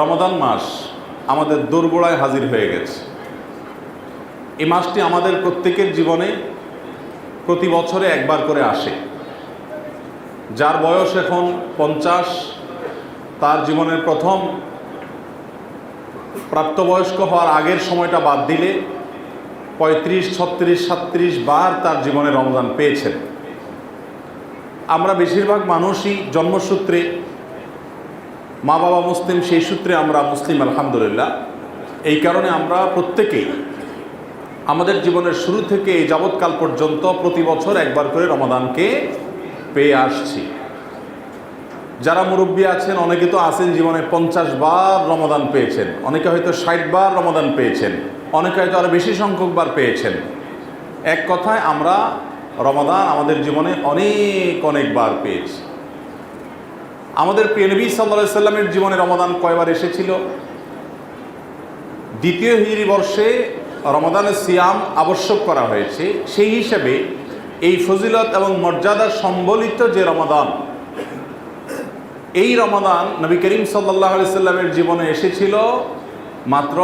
রমাদান মাস আমাদের দোরগোড়ায় হাজির হয়ে গেছে। এই মাসটি আমাদের প্রত্যেকের জীবনে প্রতি বছরে একবার করে আসে। যার বয়স এখন 50, তার জীবনের প্রথম প্রাপ্তবয়স্ক হওয়ার আগের সময়টা বাদ দিলে 35, 36, 37 বার তার জীবনে রমজান পেয়েছেন। আমরা বেশিরভাগ মানুষই জন্মসূত্রে মা বাবা মুসলিম, সেই সূত্রে আমরা মুসলিম আলহামদুলিল্লাহ। এই কারণে আমরা প্রত্যেকেই আমাদের জীবনের শুরু থেকে এই যাবৎকাল পর্যন্ত প্রতি বছর একবার করে রমাদানকে পেয়ে আসছি। যারা মুরব্বী আছেন, অনেকে তো আছেন জীবনে 50 বার রমাদান পেয়েছেন, অনেকে হয়তো 60 বার রমাদান পেয়েছেন, অনেকে হয়তো আরও বেশি সংখ্যক বার পেয়েছেন। এক কথায় আমরা রমাদান আমাদের জীবনে অনেক বার পেয়েছি। আমাদের প্রিয় নবী সাল্লাল্লাহু আলাইহি সাল্লামের জীবনে রমাদান কয়বার এসেছিল? দ্বিতীয় হিজরি বর্ষে রমাদানের সিয়াম আবশ্যক করা হয়েছে। সেই হিসাবে এই ফজিলত এবং মর্যাদা সম্বলিত যে রমাদান, এই রমাদান নবী করিম সাল্লাল্লাহু আলাইহি সাল্লামের জীবনে এসেছিল মাত্র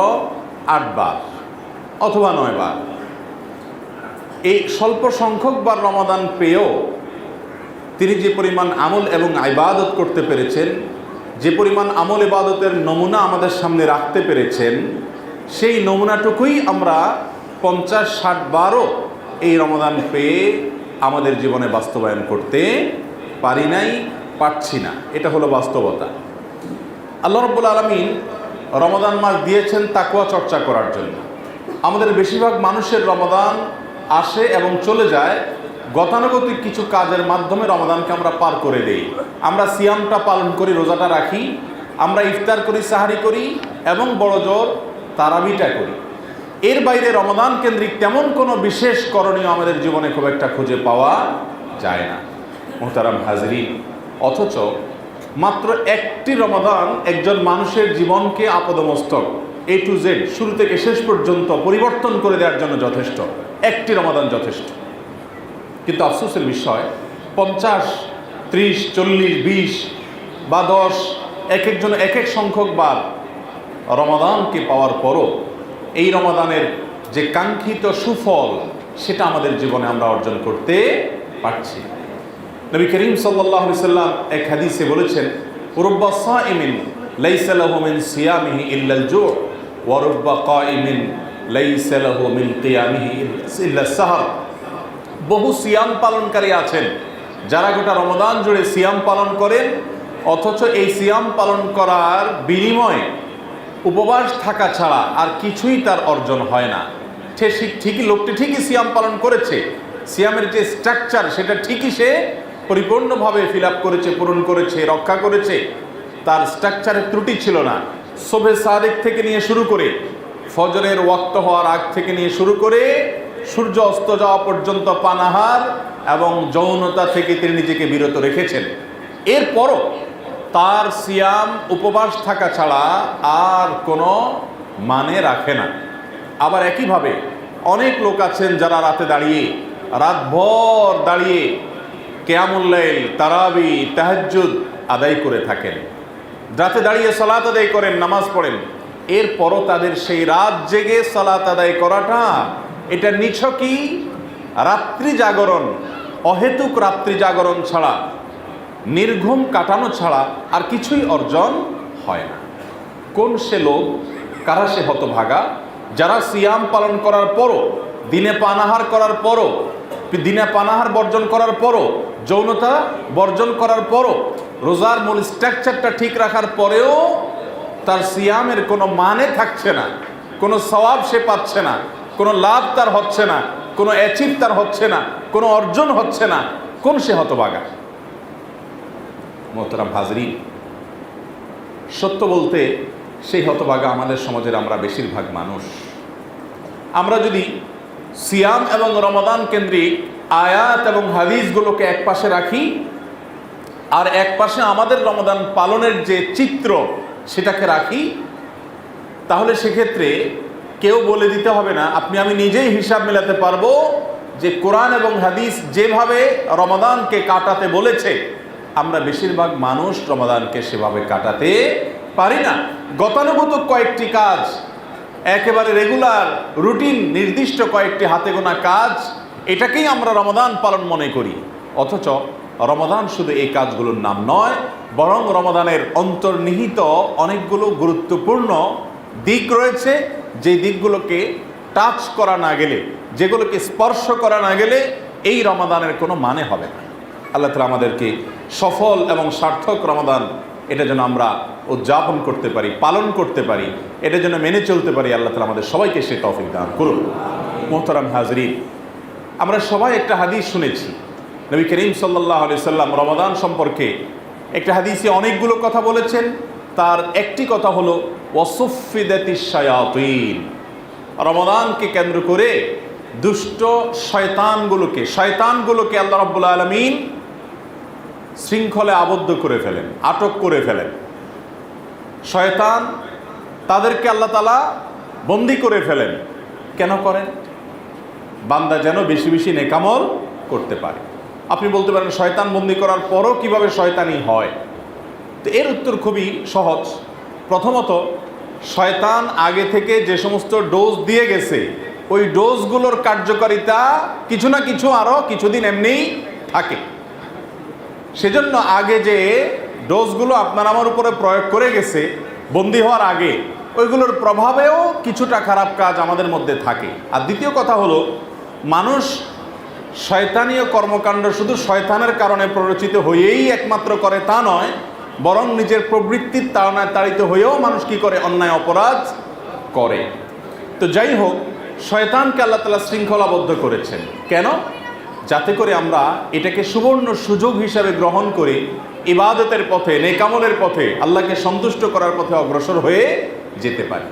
8 বার অথবা 9 বার। এই স্বল্প সংখ্যক বার রমাদান পেয়েও তিনি যে পরিমাণ আমল এবং ইবাদত করতে পেরেছেন, যে পরিমাণ আমল ইবাদতের নমুনা আমাদের সামনে রাখতে পেরেছেন, সেই নমুনাটুকুই আমরা 50-60 বারও এই রমাদান পেয়ে আমাদের জীবনে বাস্তবায়ন করতে পারি নাই, পারছি না। এটা হলো বাস্তবতা। আল্লাহ রাব্বুল আলামিন রমাদান মাস দিয়েছেন তাকওয়া চর্চা করার জন্য। আমাদের বেশিরভাগ মানুষের রমাদান আসে এবং চলে যায় গতানুগতিক কিছু কাজের মাধ্যমে। রমাদানকে আমরা পার করে দেই। আমরা সিয়ামটা পালন করি, রোজাটা রাখি, আমরা ইফতার করি, সাহারি করি এবং বড় জোর তারাবিটা করি। এর বাইরে রমাদান কেন্দ্রিক তেমন কোনো বিশেষ করণীয় আমাদের জীবনে খুব একটা খুঁজে পাওয়া যায় না। মুহতারাম হাজরিন, অথচ মাত্র একটি রমাদান একজন মানুষের জীবনকে আপদমস্তক A to Z, শুরু থেকে শেষ পর্যন্ত পরিবর্তন করে দেওয়ার জন্য যথেষ্ট। একটি রমাদান যথেষ্ট। কিন্তু আফসোসের বিষয়, 50, 30, 40, 20 বা 10 এক একজন এক এক সংখ্যক বার রমাদানকে পাওয়ার পরও এই রমাদানের যে কাঙ্ক্ষিত সুফল, সেটা আমাদের জীবনে আমরা অর্জন করতে পারছি। নবী করিম সাল্লাল্লাহু আলাইহি সাল্লাম এক হাদিসে বলেছেন, রুব্বা সাইমিন লাইসা লাহু মিন সিয়ামিহি ইল্লাল জু' ওয়া রুব্বা কাইমিন লাইসা লাহু মিন কিয়ামিহি ইল্লাস সাহর। বহু সিয়াম পালনকারী আছেন যারা গোটা রমাদান জুড়ে সিয়াম পালন করেন, অথচ এই সিয়াম পালন করার বিনিময়ে উপবাস থাকা ছাড়া আর কিছুই তার অর্জন হয় না। ঠিকই লোকটি ঠিকই সিয়াম পালন করেছে, সিয়ামের যে স্ট্রাকচার সেটা ঠিকই সে পরিপূর্ণভাবে ফিল আপ করেছে, পূরণ করেছে, রক্ষা করেছে, তার স্ট্রাকচারের ত্রুটি ছিল না। শোবে সাদিক থেকে নিয়ে শুরু করে ফজরের ওয়াক্ত হওয়ার আগ থেকে নিয়ে শুরু করে সূর্য অস্ত যাওয়া পর্যন্ত পানাহার এবং যৌনতা থেকে তিনি নিজেকে বিরত রেখেছেন। এরপরও তার সিয়াম উপবাস থাকা ছাড়া আর কোনো মানে রাখে না। আবার একইভাবে অনেক লোক আছেন যারা রাতে দাঁড়িয়ে, রাতভর দাঁড়িয়ে কিয়ামুল লাইল, তারাবি, তাহাজ্জুদ আদায় করে থাকেন। রাতে দাঁড়িয়ে সালাত আদায় করেন, নামাজ পড়েন। এরপরও তাদের সেই রাত জেগে সালাত আদায় করাটা, এটা নিছকই রাত্রি জাগরণ, অহেতুক রাত্রি জাগরণ ছাড়া, নির্ঘুম কাটানো ছাড়া আর কিছুই অর্জন হয় না। কোন সে লোক, কারা সে হতভাগা যারা সিয়াম পালন করার পরও, দিনে পানাহার করার পরও, দিনে পানাহার বর্জন করার পরও, যৌনতা বর্জন করার পরও, রোজার মূল স্ট্রাকচারটা ঠিক রাখার পরেও তার সিয়ামের কোনো মানে থাকছে না, কোনো সওয়াব সে পাচ্ছে না, কোনো লাভ তার হচ্ছে না, কোনো অ্যাচিভ তার হচ্ছে না, কোনো অর্জন হচ্ছে না। কোন সে হতভাগা? মোহতারাম হাজরিন, সত্য বলতে সেই হতভাগা আমাদের সমাজের আমরা বেশিরভাগ মানুষ। আমরা যদি সিয়াম এবং রমাদান কেন্দ্রিক আয়াত এবং হাদিসগুলোকে এক পাশে রাখি আর এক পাশে আমাদের রমাদান পালনের যে চিত্র সেটাকে রাখি, তাহলে সেক্ষেত্রে কেউ বলে দিতে হবে না, আপনি আমি নিজেই হিসাব মেলাতে পারবো যে কোরআন এবং হাদিস যেভাবে রমাদানকে কাটাতে বলেছে, আমরা বেশিরভাগ মানুষ রমাদানকে সেভাবে কাটাতে পারি না। গতানুগত কয়েকটি কাজ, একেবারে রেগুলার রুটিন নির্দিষ্ট কয়েকটি হাতে গোনা কাজ, এটাকেই আমরা রমাদান পালন মনে করি। অথচ রমাদান শুধু এই কাজগুলোর নাম নয়, বরং রমাদানের অন্তর্নিহিত অনেকগুলো গুরুত্বপূর্ণ দিক রয়েছে, যে দিকগুলোকে টাচ করা না গেলে, যেগুলোকে স্পর্শ করা না গেলে এই রমাদানের কোনো মানে হবে না। আল্লাহ তাআলা আমাদেরকে সফল এবং সার্থক রমাদান এটা যেন আমরা উদযাপন করতে পারি, পালন করতে পারি, এটা যেন মেনে চলতে পারি। আল্লাহ তাআলা আমাদের সবাইকে সে তৌফিক দান করুন। মুহতারাম হাজরিন, আমরা সবাই একটা হাদিস শুনেছি। নবী করিম সাল্লাল্লাহু আলাইহি সাল্লাম রমাদান সম্পর্কে একটা হাদিসে অনেকগুলো কথা বলেছেন। তার একটি কথা হলো ওয়াসুফিদাতিশ শায়াতিন। রমাদানকে কেন্দ্র করে দুষ্ট শয়তানগুলোকে আল্লাহ রাব্বুল আলামিন শৃঙ্খলে আবদ্ধ করে ফেলেন, আটক করে ফেলেন। শয়তান তাদেরকে আল্লাহ তাআলা বন্দী করে ফেলেন। কেন করেন? বান্দা যেন বেশি বেশি নেকামল করতে পারে। আপনি বলতে পারেন শয়তান বন্দী করার পরও কিভাবে শয়তানি হয়? তো এর উত্তর খুবই সহজ। প্রথমত, শয়তান আগে থেকে যে সমস্ত ডোজ দিয়ে গেছে, ওই ডোজগুলোর কার্যকারিতা কিছু না কিছু আরও কিছুদিন এমনিই থাকে। সেজন্য আগে যে ডোজগুলো আপনার আমার উপরে প্রয়োগ করে গেছে বন্দী হওয়ার আগে, ওইগুলোর প্রভাবেও কিছুটা খারাপ কাজ আমাদের মধ্যে থাকে। আর দ্বিতীয় কথা হলো, মানুষ শয়তানীয় কর্মকাণ্ড শুধু শয়তানের কারণে প্ররোচিত হয়েই একমাত্র করে তা নয়, বরং নিজের প্রবৃত্তির তাড়নায় তাড়িত হয়েও মানুষ কি করে? অন্যায় অপরাধ করে। তো যাই হোক, শয়তানকে আল্লাহ তাআলা শৃঙ্খলাবদ্ধ করেছেন। কেন? যাতে করে আমরা এটাকে সুবর্ণ সুযোগ হিসাবে গ্রহণ করে ইবাদতের পথে, নেকামলের পথে, আল্লাহকে সন্তুষ্ট করার পথে অগ্রসর হয়ে যেতে পারি।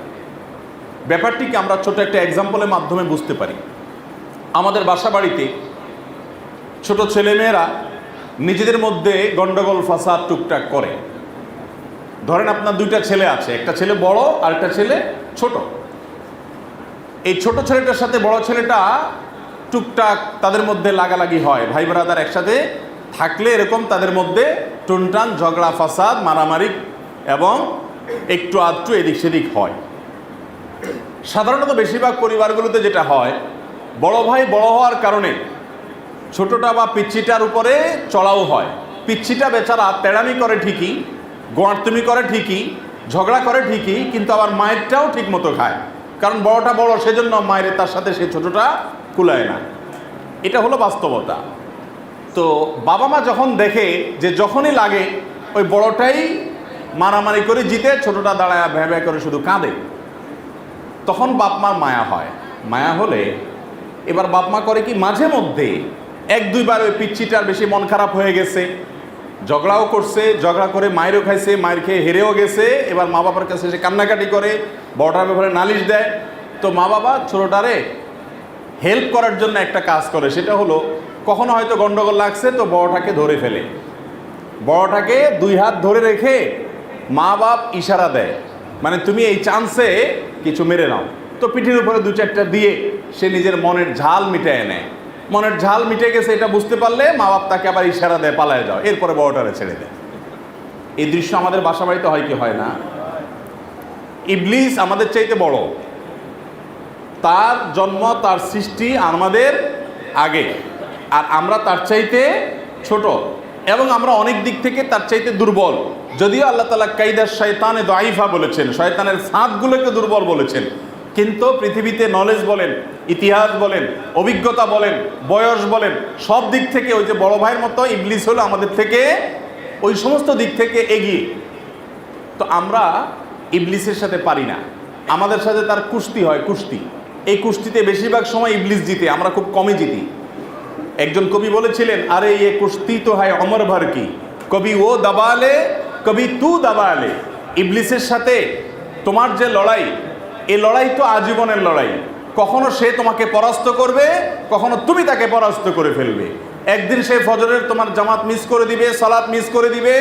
ব্যাপারটিকে আমরা ছোট একটা এক্সাম্পলের মাধ্যমে বুঝতে পারি। আমাদের বাসা বাড়িতে ছোট ছেলেমেয়েরা নিজেদের মধ্যে গন্ডগোল ফাসাদ টুকটাক করে। ধরেন আপনার দুইটা ছেলে আছে, একটা ছেলে বড় আর একটা ছেলে ছোট। এই ছোট ছেলেটার সাথে বড় ছেলেটা টুকটাক তাদের মধ্যে লাগালাগি হয়। ভাই ব্রাদার একসাথে থাকলে এরকম তাদের মধ্যে টুনটান, ঝগড়া, ফাসাদ, মারামারি এবং একটু আধটু এদিক সেদিক হয়। সাধারণত বেশিরভাগ পরিবারগুলোতে যেটা হয়, বড় ভাই বড় হওয়ার কারণে ছোটটা বা পিচ্ছিটার উপরে চড়াও হয়। পিচ্ছিটা বেচারা তেড়ামি করে ঠিকই, গোয়ার্তুমি করে ঠিকই, ঝগড়া করে ঠিকই, কিন্তু আবার মায়েরটাও ঠিক মতো খায়। কারণ বড়টা বড়, সেজন্য মায়ের তার সাথে সে ছোটটা কুলায় না। এটা হলো বাস্তবতা। তো বাবা মা যখন দেখে যে যখনই লাগে ওই বড়টাই মারামারি করে জিতে, ছোটটা দাঁড়ায় ভ্যা ভ্যা করে শুধু কাঁদে, তখন বাপ মার মায়া হয়। মায়া হলে এবার বাপ মা করে কি, মাঝে মধ্যে এক দুইবার ওই পিচ্ছিটার বেশি মন খারাপ হয়ে গেছে, ঝগড়াও করছে, ঝগড়া করে মায়েরও খাইছে, মায়ের খেয়ে হেরেও গেছে, এবার মা বাবার কাছে এসে কান্নাকাটি করে, বড়টার ব্যাপারে নালিশ দেয়। তো মা বাবা ছোটটারে হেল্প করার জন্য একটা কাজ করে, সেটা হলো কখনো হয়তো গন্ডগোল লাগছে তো বড়টাকে ধরে ফেলে, বড়টাকে দুই হাত ধরে রেখে মা বাপ ইশারা দেয়, মানে তুমি এই চান্সে কিছু মেরে নাও। তো পিঠের উপরে দু চারটা দিয়ে সে নিজের মনের ঝাল মিটায় নেয়। মনের ঝাল মিটে গেছে এটা বুঝতে পারলে মা বাপ তাকে আবার ইশারা দেয় পালায় যাও, এরপরে বড়টারে ছেড়ে দেয়। এই দৃশ্য আমাদের বাসা বাড়িতে হয় কি হয় না? ইবলিস আমাদের চাইতে বড়, তার জন্ম, তার সৃষ্টি আমাদের আগে, আর আমরা তার চাইতে ছোট এবং আমরা অনেক দিক থেকে তার চাইতে দুর্বল। যদিও আল্লাহ তাআলা কাইদার শয়তানে দাইফা বলেছেন, শয়তানের ফাঁদগুলোকে দুর্বল বলেছেন, কিন্তু পৃথিবীতে নলেজ বলেন, ইতিহাস বলেন, অভিজ্ঞতা বলেন, বয়স বলেন, সব দিক থেকে ওই যে বড় ভাইয়ের মতো ইবলিস হলো আমাদের থেকে ওই সমস্ত দিক থেকে এগিয়ে। তো আমরা ইবলিসের সাথে পারি না, আমাদের সাথে তার কুস্তি হয়, কুস্তি। এই কুস্তিতে বেশিরভাগ সময় ইবলিস জিতে, আমরা খুব কমই জিতি। একজন কবি বলেছিলেন, আরে ये কুস্তি তো হয় অমর ভর কি, কবি ও দাবালে কবি তু দাবালে। ইবলিসের সাথে তোমার যে লড়াই, এই লড়াই তো আজীবনের লড়াই। কখনো সে তোমাকে পরাস্ত করবে, কখনো তুমি তাকে পরাস্ত করে ফেলবে। একদিন সে ফজরের তোমার জামাত মিস করে দিবে, সালাত মিস করে দিবে,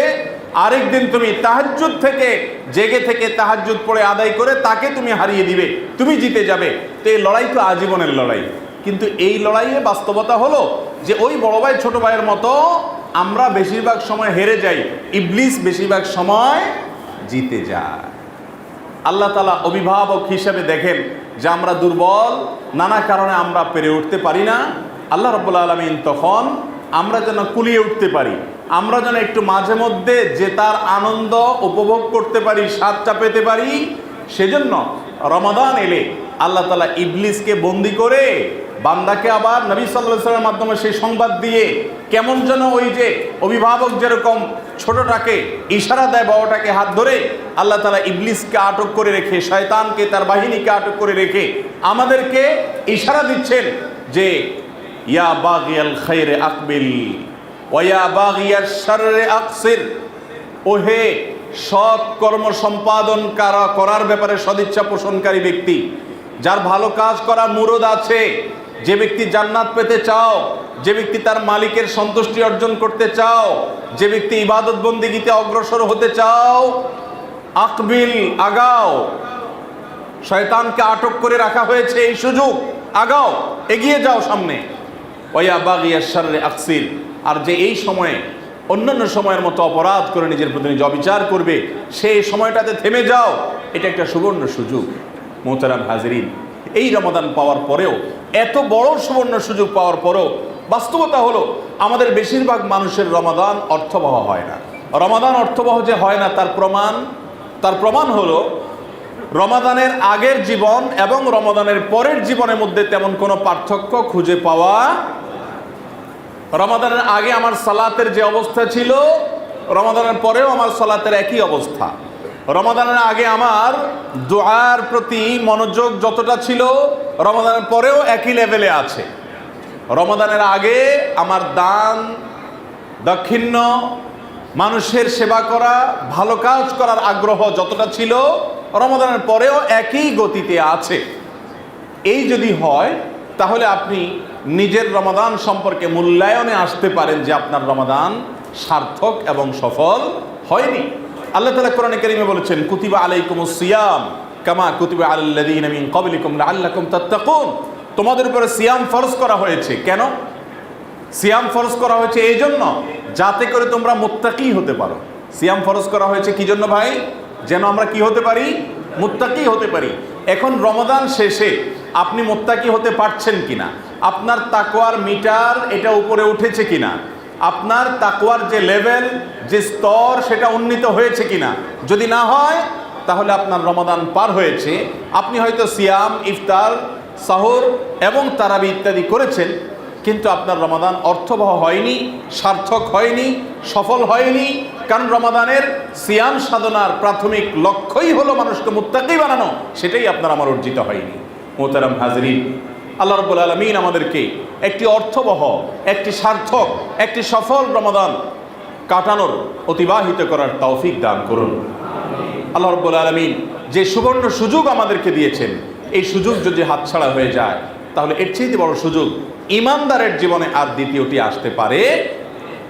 আরেকদিন তুমি তাহাজ্জুদ থেকে জেগে থেকে তাহাজ্জুদ পড়ে আদায় করে তাকে তুমি হারিয়ে দিবে, তুমি জিতে যাবে। তো এই লড়াই তো আজীবনের লড়াই। কিন্তু এই লড়াইয়ে বাস্তবতা হলো যে ওই বড় ভাই ছোট ভাইয়ের মতো আমরা বেশিরভাগ সময় হেরে যাই, ইবলিস বেশিরভাগ সময় জিতে যায়। আল্লাহ তাআলা অভিভাবক হিসেবে দেখেন যে আমরা দুর্বল, নানা কারণে আমরা পেরে উঠতে পারি না। আল্লাহ রাব্বুল আলামিন তখন আমরা যেন কুলিয়ে উঠতে পারি, আমরা যেন একটু মাঝে মধ্যে জেতার আনন্দ উপভোগ করতে পারি, স্বাদটা পেতে পারি, সেজন্য রমাদান এলে আল্লাহ তাআলা ইবলিসকে বন্দি করে বান্দাকে আবার নবী সাল্লাল্লাহু আলাইহি ওয়াসাল্লামের মাধ্যমে সেই সংবাদ দিয়ে কেমন যেন ওই যে অভিভাবক যেরকম ছোটটাকে ইশারা দেয় বড়টাকে হাত ধরে, আল্লাহ তাআলা ইবলিসকে আটক করে রেখে, শয়তানকে তার বাহিনীকে আটক করে রেখে আমাদেরকে ইশারা দিচ্ছেন যে ইয়া বাগিয়াল খায়রে আকবিল ওয়া ইয়া বাগিয়াশ শাররে আকসির, ওহে সৎ কর্ম সম্পাদন করার ব্যাপারে সদিচ্ছা পোষণকারী ব্যক্তি, যার ভালো কাজ করা মুরদ আছে, যে ব্যক্তি জান্নাত পেতে চাও, যে ব্যক্তি তার মালিকের সন্তুষ্টি অর্জন করতে চাও, যে ব্যক্তি ইবাদত বন্দিগিতে অগ্রসর হতে চাও, আকবিল আগাও। শয়তানকে আটক করে রাখা হয়েছে এই সুযোগ, আগাও, এগিয়ে যাও সামনে। ওয়া বাগিয়াশ শাররে আকসির, আর যে এই সময়ে অন্যান্য সময়ের মতো অপরাধ করে নিজের প্রতি নিজে অবিচার করবে, সেই সময়টাতে থেমে যাও। এটা একটা সুবর্ণ সুযোগ। মোহতারাম হাজিরিন, এই রমাদান পাওয়ার পরেও, এত বড় সুবর্ণ সুযোগ পাওয়ার পরেও বাস্তবতা হলো আমাদের বেশিরভাগ মানুষের রমাদান অর্থবহ হয় না। রমাদান অর্থবহ যে হয় না তার প্রমাণ হলো রমাদানের আগের জীবন এবং রমাদানের পরের জীবনের মধ্যে তেমন কোনো পার্থক্য খুঁজে পাওয়া। রমাদানের আগে আমার সালাতের যে অবস্থা ছিল, রমাদানের পরেও আমার সালাতের একই অবস্থা। রমাদানের আগে আমার দোয়ার প্রতি মনোযোগ যতটা ছিল, রমাদানের পরেও একই লেভেলে আছে। রমাদানের আগে আমার দান দাক্ষিণ্য, মানুষের সেবা করা, ভালো কাজ করার আগ্রহ যতটা ছিল, রমাদানের পরেও একই গতিতে আছে। এই যদি হয় তাহলে আপনি নিজের রমাদান সম্পর্কে মূল্যায়নে আসতে পারেন যে আপনার রমাদান সার্থক এবং সফল হয়নি। আল্লাহ তাআলা কোরআনে কারীমে বলেছেন, কুতিবা আলাইকুমুস সিয়াম কামা কুতিবা আলাল্লাযীনা মিন ক্বাবলিকুম লাআল্লাকুম তাত্তাকুন। তোমাদের উপরে সিয়াম ফরজ করা হয়েছে। কেন সিয়াম ফরজ করা হয়েছে? এই জন্য যাতে করে তোমরা মুত্তাকি হতে পারো। সিয়াম ফরজ করা হয়েছে কি জন্য ভাই? যেন আমরা কি হতে পারি? মুত্তাকি হতে পারি। এখন রমাদান শেষে আপনি মুত্তাকি হতে পারছেন কিনা, আপনার তাকওয়ার মিটার এটা উপরে উঠেছে কিনা, আপনার তাকওয়ার যে লেভেল, যে স্তর, সেটা উন্নীত হয়েছে কিনা, যদি না হয় তাহলে আপনার রমাদান পার হয়েছে। আপনি হয়তো সিয়াম, ইফতার, সাহর এবং তারাবি ইত্যাদি করেছেন, কিন্তু আপনার রমাদান অর্থবহ হয়নি, সার্থক হয়নি, সফল হয়নি। কারণ রমাদানের সিয়াম সাধনার প্রাথমিক লক্ষ্যই হলো মানুষকে মুত্তাকি বানানো, সেটাই আপনার আমার অর্জিত হয়নি। মোহতারাম হাজরিন, আল্লাহ রাব্বুল আলামিন আমাদেরকে একটি অর্থবহ, একটি সার্থক, একটি সফল রমাদান কাটানোর, অতিবাহিত করার তৌফিক দান করুন। আল্লাহ রাব্বুল আলামিন যে সুবর্ণ সুযোগ আমাদেরকে দিয়েছেন, এই সুযোগ যদি হাতছাড়া হয়ে যায় তাহলে এর চেয়ে বড় সুযোগ ইমানদারের জীবনে আর দ্বিতীয়টি আসতে পারে।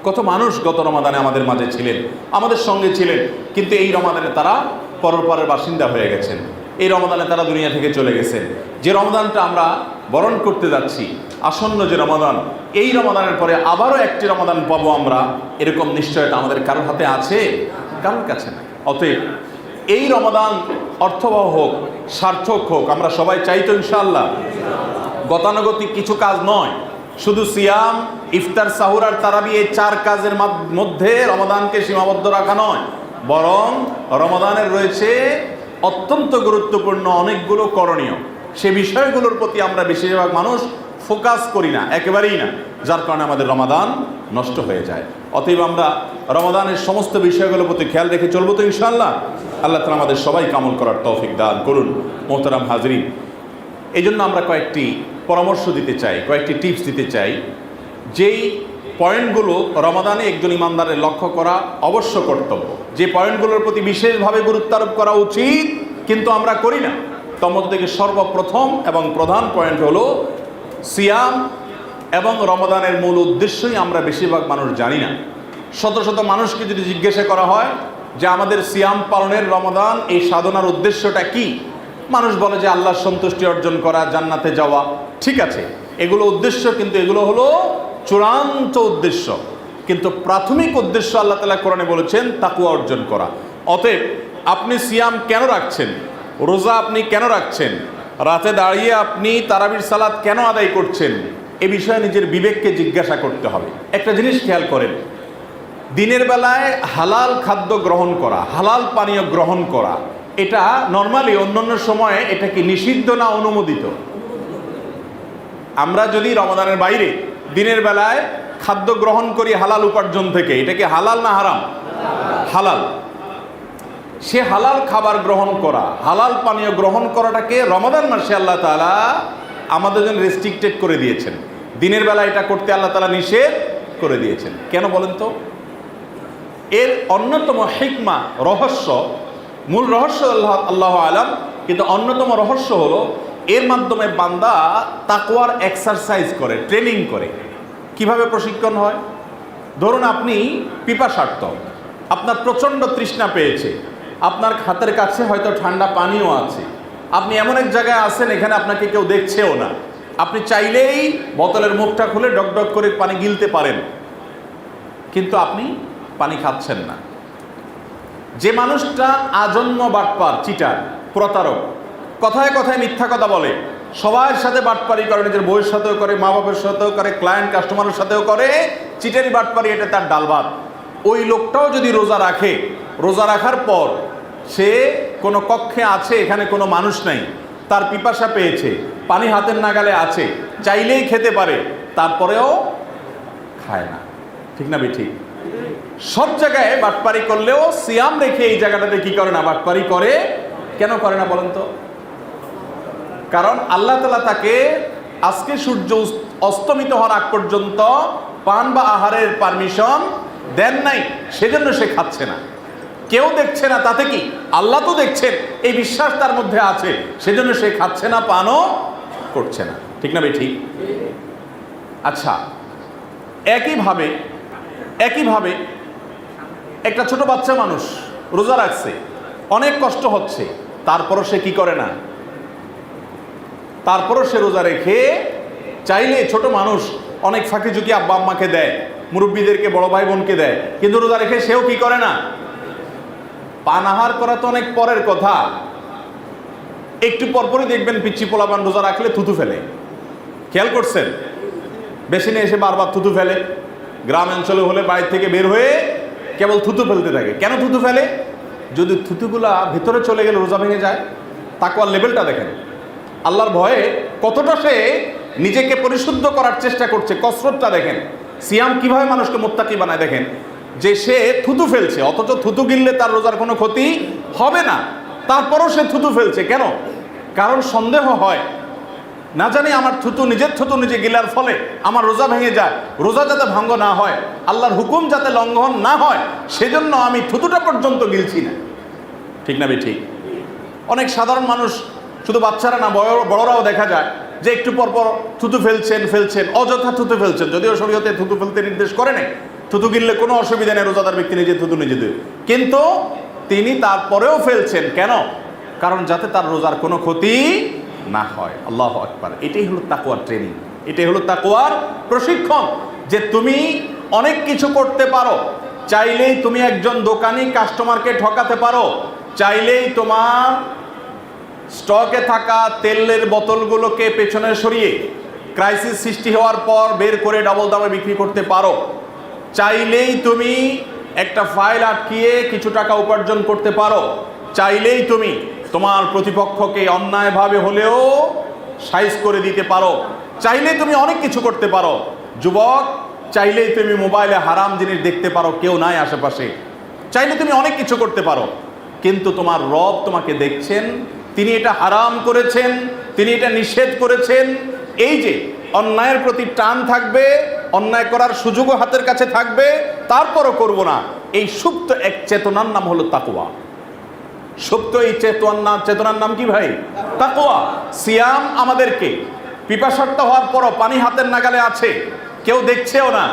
কত মানুষ গত রমাদানে আমাদের মাঝে ছিলেন, আমাদের সঙ্গে ছিলেন, কিন্তু এই রমাদানে তারা পরপারের বাসিন্দা হয়ে গেছেন। এই রমাদানে তারা দুনিয়া থেকে চলে গেছেন। যে রমাদানটা আমরা বরণ করতে যাচ্ছি, আসন্ন যে রমাদান, এই রমাদানের পরে আবারও একটি রমাদান পাবো আমরা, এরকম নিশ্চয়তা আমাদের কারোর হাতে আছে? কারোর কাছে না। অতএব এই রমাদান অর্থবহ হোক, সার্থক হোক, আমরা সবাই চাই তো ইনশাআল্লাহ। গতানুগতিক কিছু কাজ নয়, শুধু সিয়াম, ইফতার, সাহুর আর তারাবি, এই 4 কাজের মধ্যে রমাদানকে সীমাবদ্ধ রাখা নয়, বরং রমাদানের রয়েছে অত্যন্ত গুরুত্বপূর্ণ অনেকগুলো করণীয়। সে বিষয়গুলোর প্রতি আমরা বেশিরভাগ মানুষ ফোকাস করি না, একেবারেই না, যার কারণে আমাদের রমাদান নষ্ট হয়ে যায়। অতএব আমরা রমাদানের সমস্ত বিষয়গুলোর প্রতি খেয়াল রেখে চলবো তো ইনশাআল্লাহ। আল্লাহ তাআলা আমাদের সবাই আমল করার তৌফিক দান করুন। মোহতারাম হাজরিন, এই জন্য আমরা কয়েকটি পরামর্শ দিতে চাই, কয়েকটি টিপস দিতে চাই, যেই পয়েন্টগুলো রমাদানে একজন ইমানদারের লক্ষ্য করা অবশ্য কর্তব্য, যে পয়েন্টগুলোর প্রতি বিশেষভাবে গুরুত্ব আরোপ করা উচিত কিন্তু আমরা করি না। তার মধ্যে থেকে সর্বপ্রথম এবং প্রধান পয়েন্ট হলো সিয়াম এবং রমাদানের মূল উদ্দেশ্যই আমরা বেশিরভাগ মানুষ জানি না। শত শত মানুষকে যদি জিজ্ঞাসা করা হয় যে আমাদের সিয়াম পালনের, রমাদান এই সাধনার উদ্দেশ্যটা কি, মানুষ বলে যে আল্লাহর সন্তুষ্টি অর্জন করা, জান্নাতে যাওয়া। ঠিক আছে, এগুলো উদ্দেশ্য, কিন্তু এগুলো হলো চূড়ান্ত উদ্দেশ্য। কিন্তু প্রাথমিক উদ্দেশ্য আল্লাহ তাআলা কোরআনে বলেছেন তাকওয়া অর্জন করা। অতএব আপনি সিয়াম কেন রাখছেন, রোজা আপনি কেন রাখছেন, রাতে দাঁড়িয়ে আপনি তারাবির সালাত কেন আদায় করছেন, এ বিষয়ে নিজের বিবেককে জিজ্ঞাসা করতে হবে। একটা জিনিস খেয়াল করেন, দিনের বেলায় হালাল খাদ্য গ্রহণ করা, হালাল পানীয় গ্রহণ করা, এটা নর্মালি অন্যান্য সময়ে এটা কি নিষিদ্ধ না অনুমোদিত? আমরা যদি রমাদানের বাইরে দিনের বেলায় খাদ্য গ্রহণ করি হালাল উপার্জন থেকে, এটা কি হালাল না হারাম? হালাল। সে হালাল খাবার গ্রহণ করা, হালাল পানীয় গ্রহণ করাটাকে রমাদান মাসে আল্লাহ তাআলা আমাদের জন্য রেস্ট্রিক্টেড করে দিয়েছেন। দিনের বেলা এটা করতে আল্লাহ তাআলা নিষেধ করে দিয়েছেন। কেন বলেন তো? এর অন্যতম হিকমা, রহস্য, মূল রহস্য আল্লাহ আলাম, কিন্তু অন্যতম রহস্য হলো এর মাধ্যমে বান্দা তাকওয়ার এক্সারসাইজ করে, ট্রেনিং করে। কিভাবে প্রশিক্ষণ হয়? ধরুন আপনি পিপাসার্ত, আপনার প্রচণ্ড তৃষ্ণা পেয়েছে, আপনার হাতের কাছে হয়তো ঠান্ডা পানিও আছে, আপনি এমন এক জায়গায় আছেন এখানে আপনাকে কেউ দেখছেও না, আপনি চাইলেই বোতলের মুখটা খুলে ডক করে পানি গিলতে পারেন, কিন্তু আপনি পানি খাচ্ছেন না। যে মানুষটা আজন্ম বাটপার, চিটার, প্রতারক, কথায় কথায় মিথ্যা কথা বলে, সবার সাথে বাটপারি করে, নিজের বউয়ের সাথেও করে, মা বাবার সাথেও করে, ক্লায়েন্ট কাস্টমারের সাথেও করে, চিটারি বাটপারি, এটা তার ডালভাত। ওই লোকটাও যদি রোজা রাখে, রোজা রাখার পর সে কোনো কক্ষে আছে, এখানে কোনো মানুষ নাই, তার পিপাসা পেয়েছে, পানি হাতের নাগালে আছে, চাইলেই খেতে পারে, তারপরেও খায় না। ঠিক না ঠিক? সব জায়গায় বাটপারি করলেও সিয়াম রেখে এই জায়গাটাতে কি করে না? বাটপারি করে। কেন করে না বলেন তো? কারণ আল্লাহ তাআলা তাকে আজকে সূর্য অস্তমিত হওয়ার আগ পর্যন্ত পান বা আহারের পারমিশন দেন নাই, সেজন্য সে খাচ্ছে না। কেউ দেখছে না, তাতে কি? আল্লাহ তো দেখছেন, এই বিশ্বাস তার মধ্যে আছে, সেজন্য সে খাচ্ছে না, পানও করছে না। ঠিক না ঠিক? আচ্ছা, একইভাবে একটা ছোট বাচ্চা মানুষ রোজা রাখছে, অনেক কষ্ট হচ্ছে, তারপরও সে কি করে না? তারপরও সে রোজা রেখে, চাইলে ছোট মানুষ অনেক ফাঁকি ঝুঁকি আব্বা আম্মাকে দেয়, মুরব্বীদেরকে, বড় ভাই বোনকে দেয়, কিন্তু রোজা রেখে সেও কি করে না? পানাহার করা তো অনেক পরের কথা, একটু পরপরই দেখবেন পিচ্চি পোলাপান রোজা রাখলে থুতু ফেলে। খেয়াল করছেন? বেসিনে এসে বারবার থুতু ফেলে, গ্রাম অঞ্চলে হলে বাড়ি থেকে বের হয়ে কেবল থুতু ফেলতে থাকে। কেন থুতু ফেলে? যদি থুতুগুলা ভিতরে চলে গেলে রোজা ভেঙে যায়। তাকওয়ার লেভেলটা দেখেন, আল্লাহর ভয়ে কতটা সে নিজেকে পরিশুদ্ধ করার চেষ্টা করছে, কসরতটা দেখেন। সিয়াম কিভাবে মানুষকে মুত্তাকি বানায় দেখেন, যে সে থুতু ফেলছে, অথচ থুতু গিললে তার রোজার কোনো ক্ষতি হবে না, তারপরও সে থুতু ফেলছে। কেন? কারণ সন্দেহ হয়, না জানি আমার থুতু, নিজের থুতু নিজে গিলার ফলে আমার রোজা ভেঙে যায়, রোজা যাতে ভঙ্গ না হয়, আল্লাহর হুকুম যাতে লঙ্ঘন না হয়, সেজন্য আমি থুতুটা পর্যন্ত গিলছি না। ঠিক না ঠিক? অনেক সাধারণ মানুষ, শুধু বাচ্চারা না, বড়রাও দেখা যায় যে একটু পরপর থুতু ফেলছেন, অযথা থুতু ফেলছেন, যদিও শরীয়তে থুতু ফেলতে নির্দেশ করে নাই, থুতু গিললে কোনো অসুবিধা নেই, রোজাদার ব্যক্তি নিজে থুতু নিজে দেবে, কিন্তু তিনি তারপরেও ফেলছেন। কেন? কারণ যাতে তার রোজার কোনো ক্ষতি না হয়। আল্লাহু আকবার। এটাই হলো তাকওয়ার ট্রেনিং, এটাই হলো তাকওয়ার প্রশিক্ষণ, যে তুমি অনেক কিছু করতে পারো। চাইলেই তুমি একজন দোকানি কাস্টমারকে ঠকাতে পারো, চাইলেই তোমার স্টকে থাকা তেলের বোতলগুলোকে পেছনে সরিয়ে ক্রাইসিস সৃষ্টি হওয়ার পর বের করে ডাবল দামে বিক্রি করতে পারো, চাইলেই তুমি একটা ফাইল আটকিয়ে কিছু টাকা উপার্জন করতে পারো, চাইলেই তুমি তোমার প্রতিপক্ষকে অন্যায়ভাবে হলেও সাইজ করে দিতে পারো, চাইলেই তুমি অনেক কিছু করতে পারো। যুবক, চাইলেই তুমি মোবাইলে হারাম জিনিস দেখতে পারো, কেউ নাই আশেপাশে, চাইলে তুমি অনেক কিছু করতে পারো, কিন্তু তোমার রব তোমাকে দেখছেন, তিনি এটা হারাম করেছেন, তিনি এটা নিষেধ করেছেন। এই যে অন্যায়ের প্রতি টান থাকবে, অন্যায় করার সুযোগও হাতের কাছে থাকবে, তারপরও করব না, এই সুপ্ত এক চেতনার নাম হলো তাকওয়া। সুপ্ত এই চেতনার নাম কি ভাই? তাকওয়া। সিয়াম আমাদেরকে পিপাসার্ত হওয়ার পরও পানি হাতের নাগালে আছে, কেউ দেখছেও না,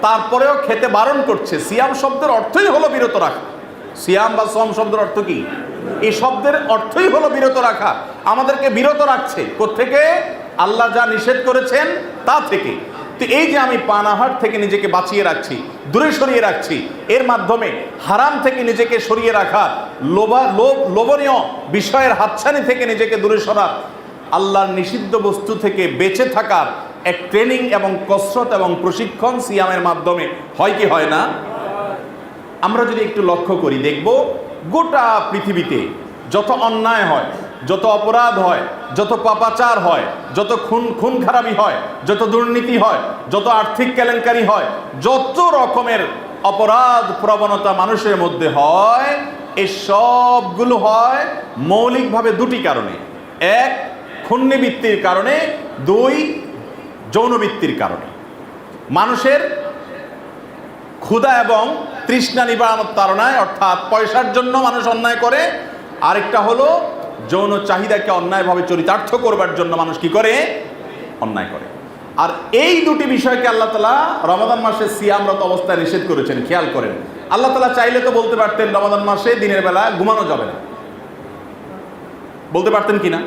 তারপরেও খেতে বারণ করছে। সিয়াম শব্দের অর্থই হলো বিরত রাখা। সিয়াম বা সম শব্দের অর্থ কি? এই শব্দের অর্থই হলো বিরত রাখা। আমাদেরকে বিরত রাখছে কোত্থেকে? আল্লাহ যা নিষেধ করেছেন তা থেকে। তো এই যে আমি পানাহার থেকে নিজেকে বাঁচিয়ে রাখছি, দূরে সরিয়ে রাখছি, এর মাধ্যমে হারাম থেকে নিজেকে সরিয়ে রাখার, লোভনীয় বিষয়ের হাতছানি থেকে নিজেকে দূরে সরার, আল্লাহর নিষিদ্ধ বস্তু থেকে বেঁচে থাকার এক ট্রেনিং এবং কসরত এবং প্রশিক্ষণ সিয়ামের মাধ্যমে হয় কি হয় না? আমরা যদি একটু লক্ষ্য করি দেখব গোটা পৃথিবীতে যত অন্যায় হয়, যত অপরাধ হয়, যত পাপাচার হয়, যত খুন খারাপি হয়, যত দুর্নীতি হয়, যত আর্থিক কেলেঙ্কারি হয়, যত রকমের অপরাধ প্রবণতা মানুষের মধ্যে হয়, এই সবগুলো হয় মৌলিকভাবে দুটি কারণে। এক, ক্ষুণ্ণবৃত্তির কারণে। দুই, যৌনবৃত্তির কারণে। মানুষের ক্ষুধা এবং তৃষ্ণা নিবারণের তাড়নায়, অর্থাৎ পয়সার জন্য মানুষ অন্যায় করে। আরেকটা হলো যৌন চাহিদাকে অন্যায়ভাবে চরিতার্থ করবার জন্য মানুষ কি করে? অন্যায় করে। আর এই দুটি বিষয়কে আল্লাহ তাআলা রমাদান মাসে সিয়ামরত অবস্থায় নিষেধ করেছেন। খেয়াল করেন, আল্লাহ তাআলা চাইলে তো বলতে পারতেন রমাদান মাসে দিনের বেলা ঘুমানো যাবে না, বলতে পারতেন কিনা?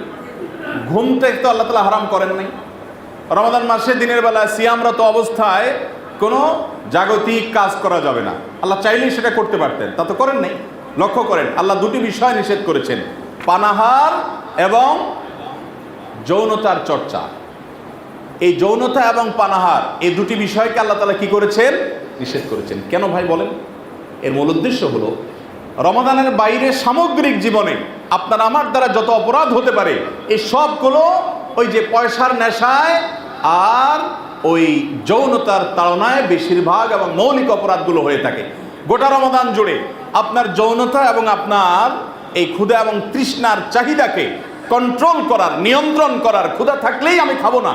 ঘুমটা তো আল্লাহ তাআলা হারাম করেন নাই। রমাদান মাসে দিনের বেলা সিয়ামরত অবস্থায় কোনো জাগতিক কাজ করা যাবে না, আল্লাহ চাইলেই সেটা করতে পারতেন, তা তো করেন নাই। লক্ষ্য করেন, আল্লাহ দুটি বিষয় নিষেধ করেছেন, পানাহার এবং যৌনতার চর্চা। এই যৌনতা এবং পানাহার, এই দুটি বিষয়কে আল্লাহ তাআলা কি করেছেন? নিষেধ করেছেন। কেন ভাই বলেন? এর মূল উদ্দেশ্য হলো রমাদানের বাইরে সামগ্রিক জীবনে আপনার আমার দ্বারা যত অপরাধ হতে পারে, এই সবগুলো ওই যে পয়সার নেশায় আর ওই যৌনতার তাড়নায় বেশিরভাগ এবং মৌলিক অপরাধগুলো হয়ে থাকে। গোটা রমাদান জুড়ে আপনার যৌনতা এবং আপনার এই ক্ষুধা এবং তৃষ্ণার চাহিদাকে কন্ট্রোল করার, নিয়ন্ত্রণ করার, ক্ষুধা থাকলেই আমি খাবো না,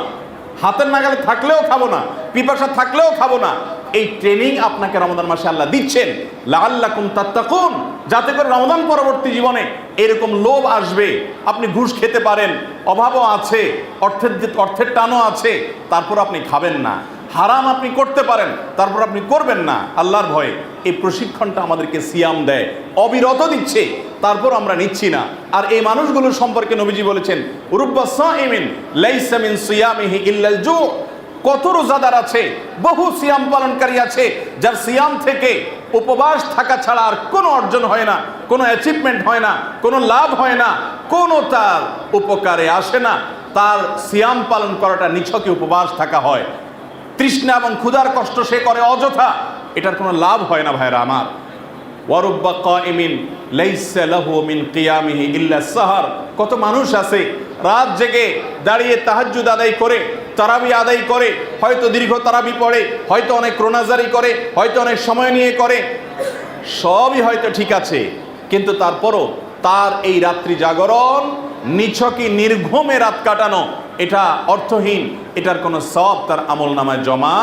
হাতের নাগালে থাকলেও খাবো না, পিপাসা থাকলেও খাবো না, এই ট্রেনিং আপনাকে রমাদান মাসে আল্লাহ দিচ্ছেন লাআল্লাকুম তাত্তাকুন, যাতে করে রমাদান পরবর্তী জীবনে এরকম লোভ আসবে। আপনি ঘুষ খেতে পারেন, অভাবও আছে, অর্থের টানও আছে, তারপর আপনি খাবেন না। হারাম আপনি করতে পারেন, তারপর আপনি করবেন না আল্লাহর ভয়ে। এই প্রশিক্ষণটা আমাদেরকে সিয়াম দেয়, অবিরত দিচ্ছে, তারপর আমরা নিচ্ছি না। আর এই মানুষগুলোর সম্পর্কে নবীজি বলেছেন, রুব্বা সাইমিন লাইসা মিন সিয়ামিহি ইল্লাল জু। কত রোজাদার আছে, বহু সিয়াম পালনকারী আছে, যার সিয়াম থেকে উপবাস থাকা ছাড়া আর কোনো অর্জন হয় না, কোনো অ্যাচিভমেন্ট হয় না, কোনো লাভ হয় না, কোনো তার উপকারে আসে না। তার সিয়াম পালন করাটা নিছকে উপবাস থাকা হয়। তৃষ্ণা এবং ক্ষুধার কষ্ট সে করে অযথা, এটার কোনো লাভ হয় না ভাইরা আমার। ওয়ারুব্বা কাইমিন লাইসা লাহু মিন কিয়ামিহি ইল্লা সাহার। কত মানুষ আছে রাত জেগে দাঁড়িয়ে তাহাজ্জুদ আদায় করে, তারাবি আদায় করে, হয়তো দীর্ঘ তারাবি পড়ে, হয়তো অনেক রোনাজারি করে, হয়তো অনেক সময় নিয়ে করে, সবই হয়তো ঠিক আছে, কিন্তু তারপরও তার এই রাত্রি জাগরণ, নিছকই নির্ঘুমে রাত কাটানো, এটা অর্থহীন, এটার কোনো সওয়াব তার আমল নামায় জমা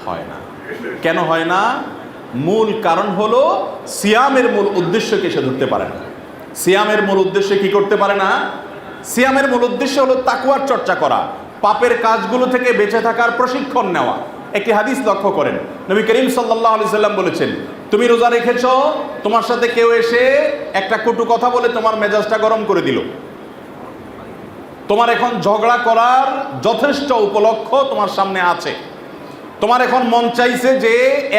হয় না। কেন হয় না? মূল কারণ হলো সিয়ামের মূল উদ্দেশ্যকে সে ধরতে পারে না। সিয়ামের মূল উদ্দেশ্য কি করতে পারে না? সিয়ামের মূল উদ্দেশ্য হলো তাকওয়ার চর্চা করা, পাপের কাজগুলো থেকে বেঁচে থাকার প্রশিক্ষণ নেওয়া। একটি হাদিস লক্ষ্য করেন, নবী করিম সাল্লাল্লাহু আলাইহি সাল্লাম বলেছেন, তুমি রোজা রেখেছো, তোমার সাথে কেউ এসে একটা কটু কথা বলে তোমার মেজাজটা গরম করে দিল, তোমার এখন ঝগড়া করার যথেষ্ট উপলক্ষ তোমার সামনে আছে। তোমার এখন মন চাইছে যে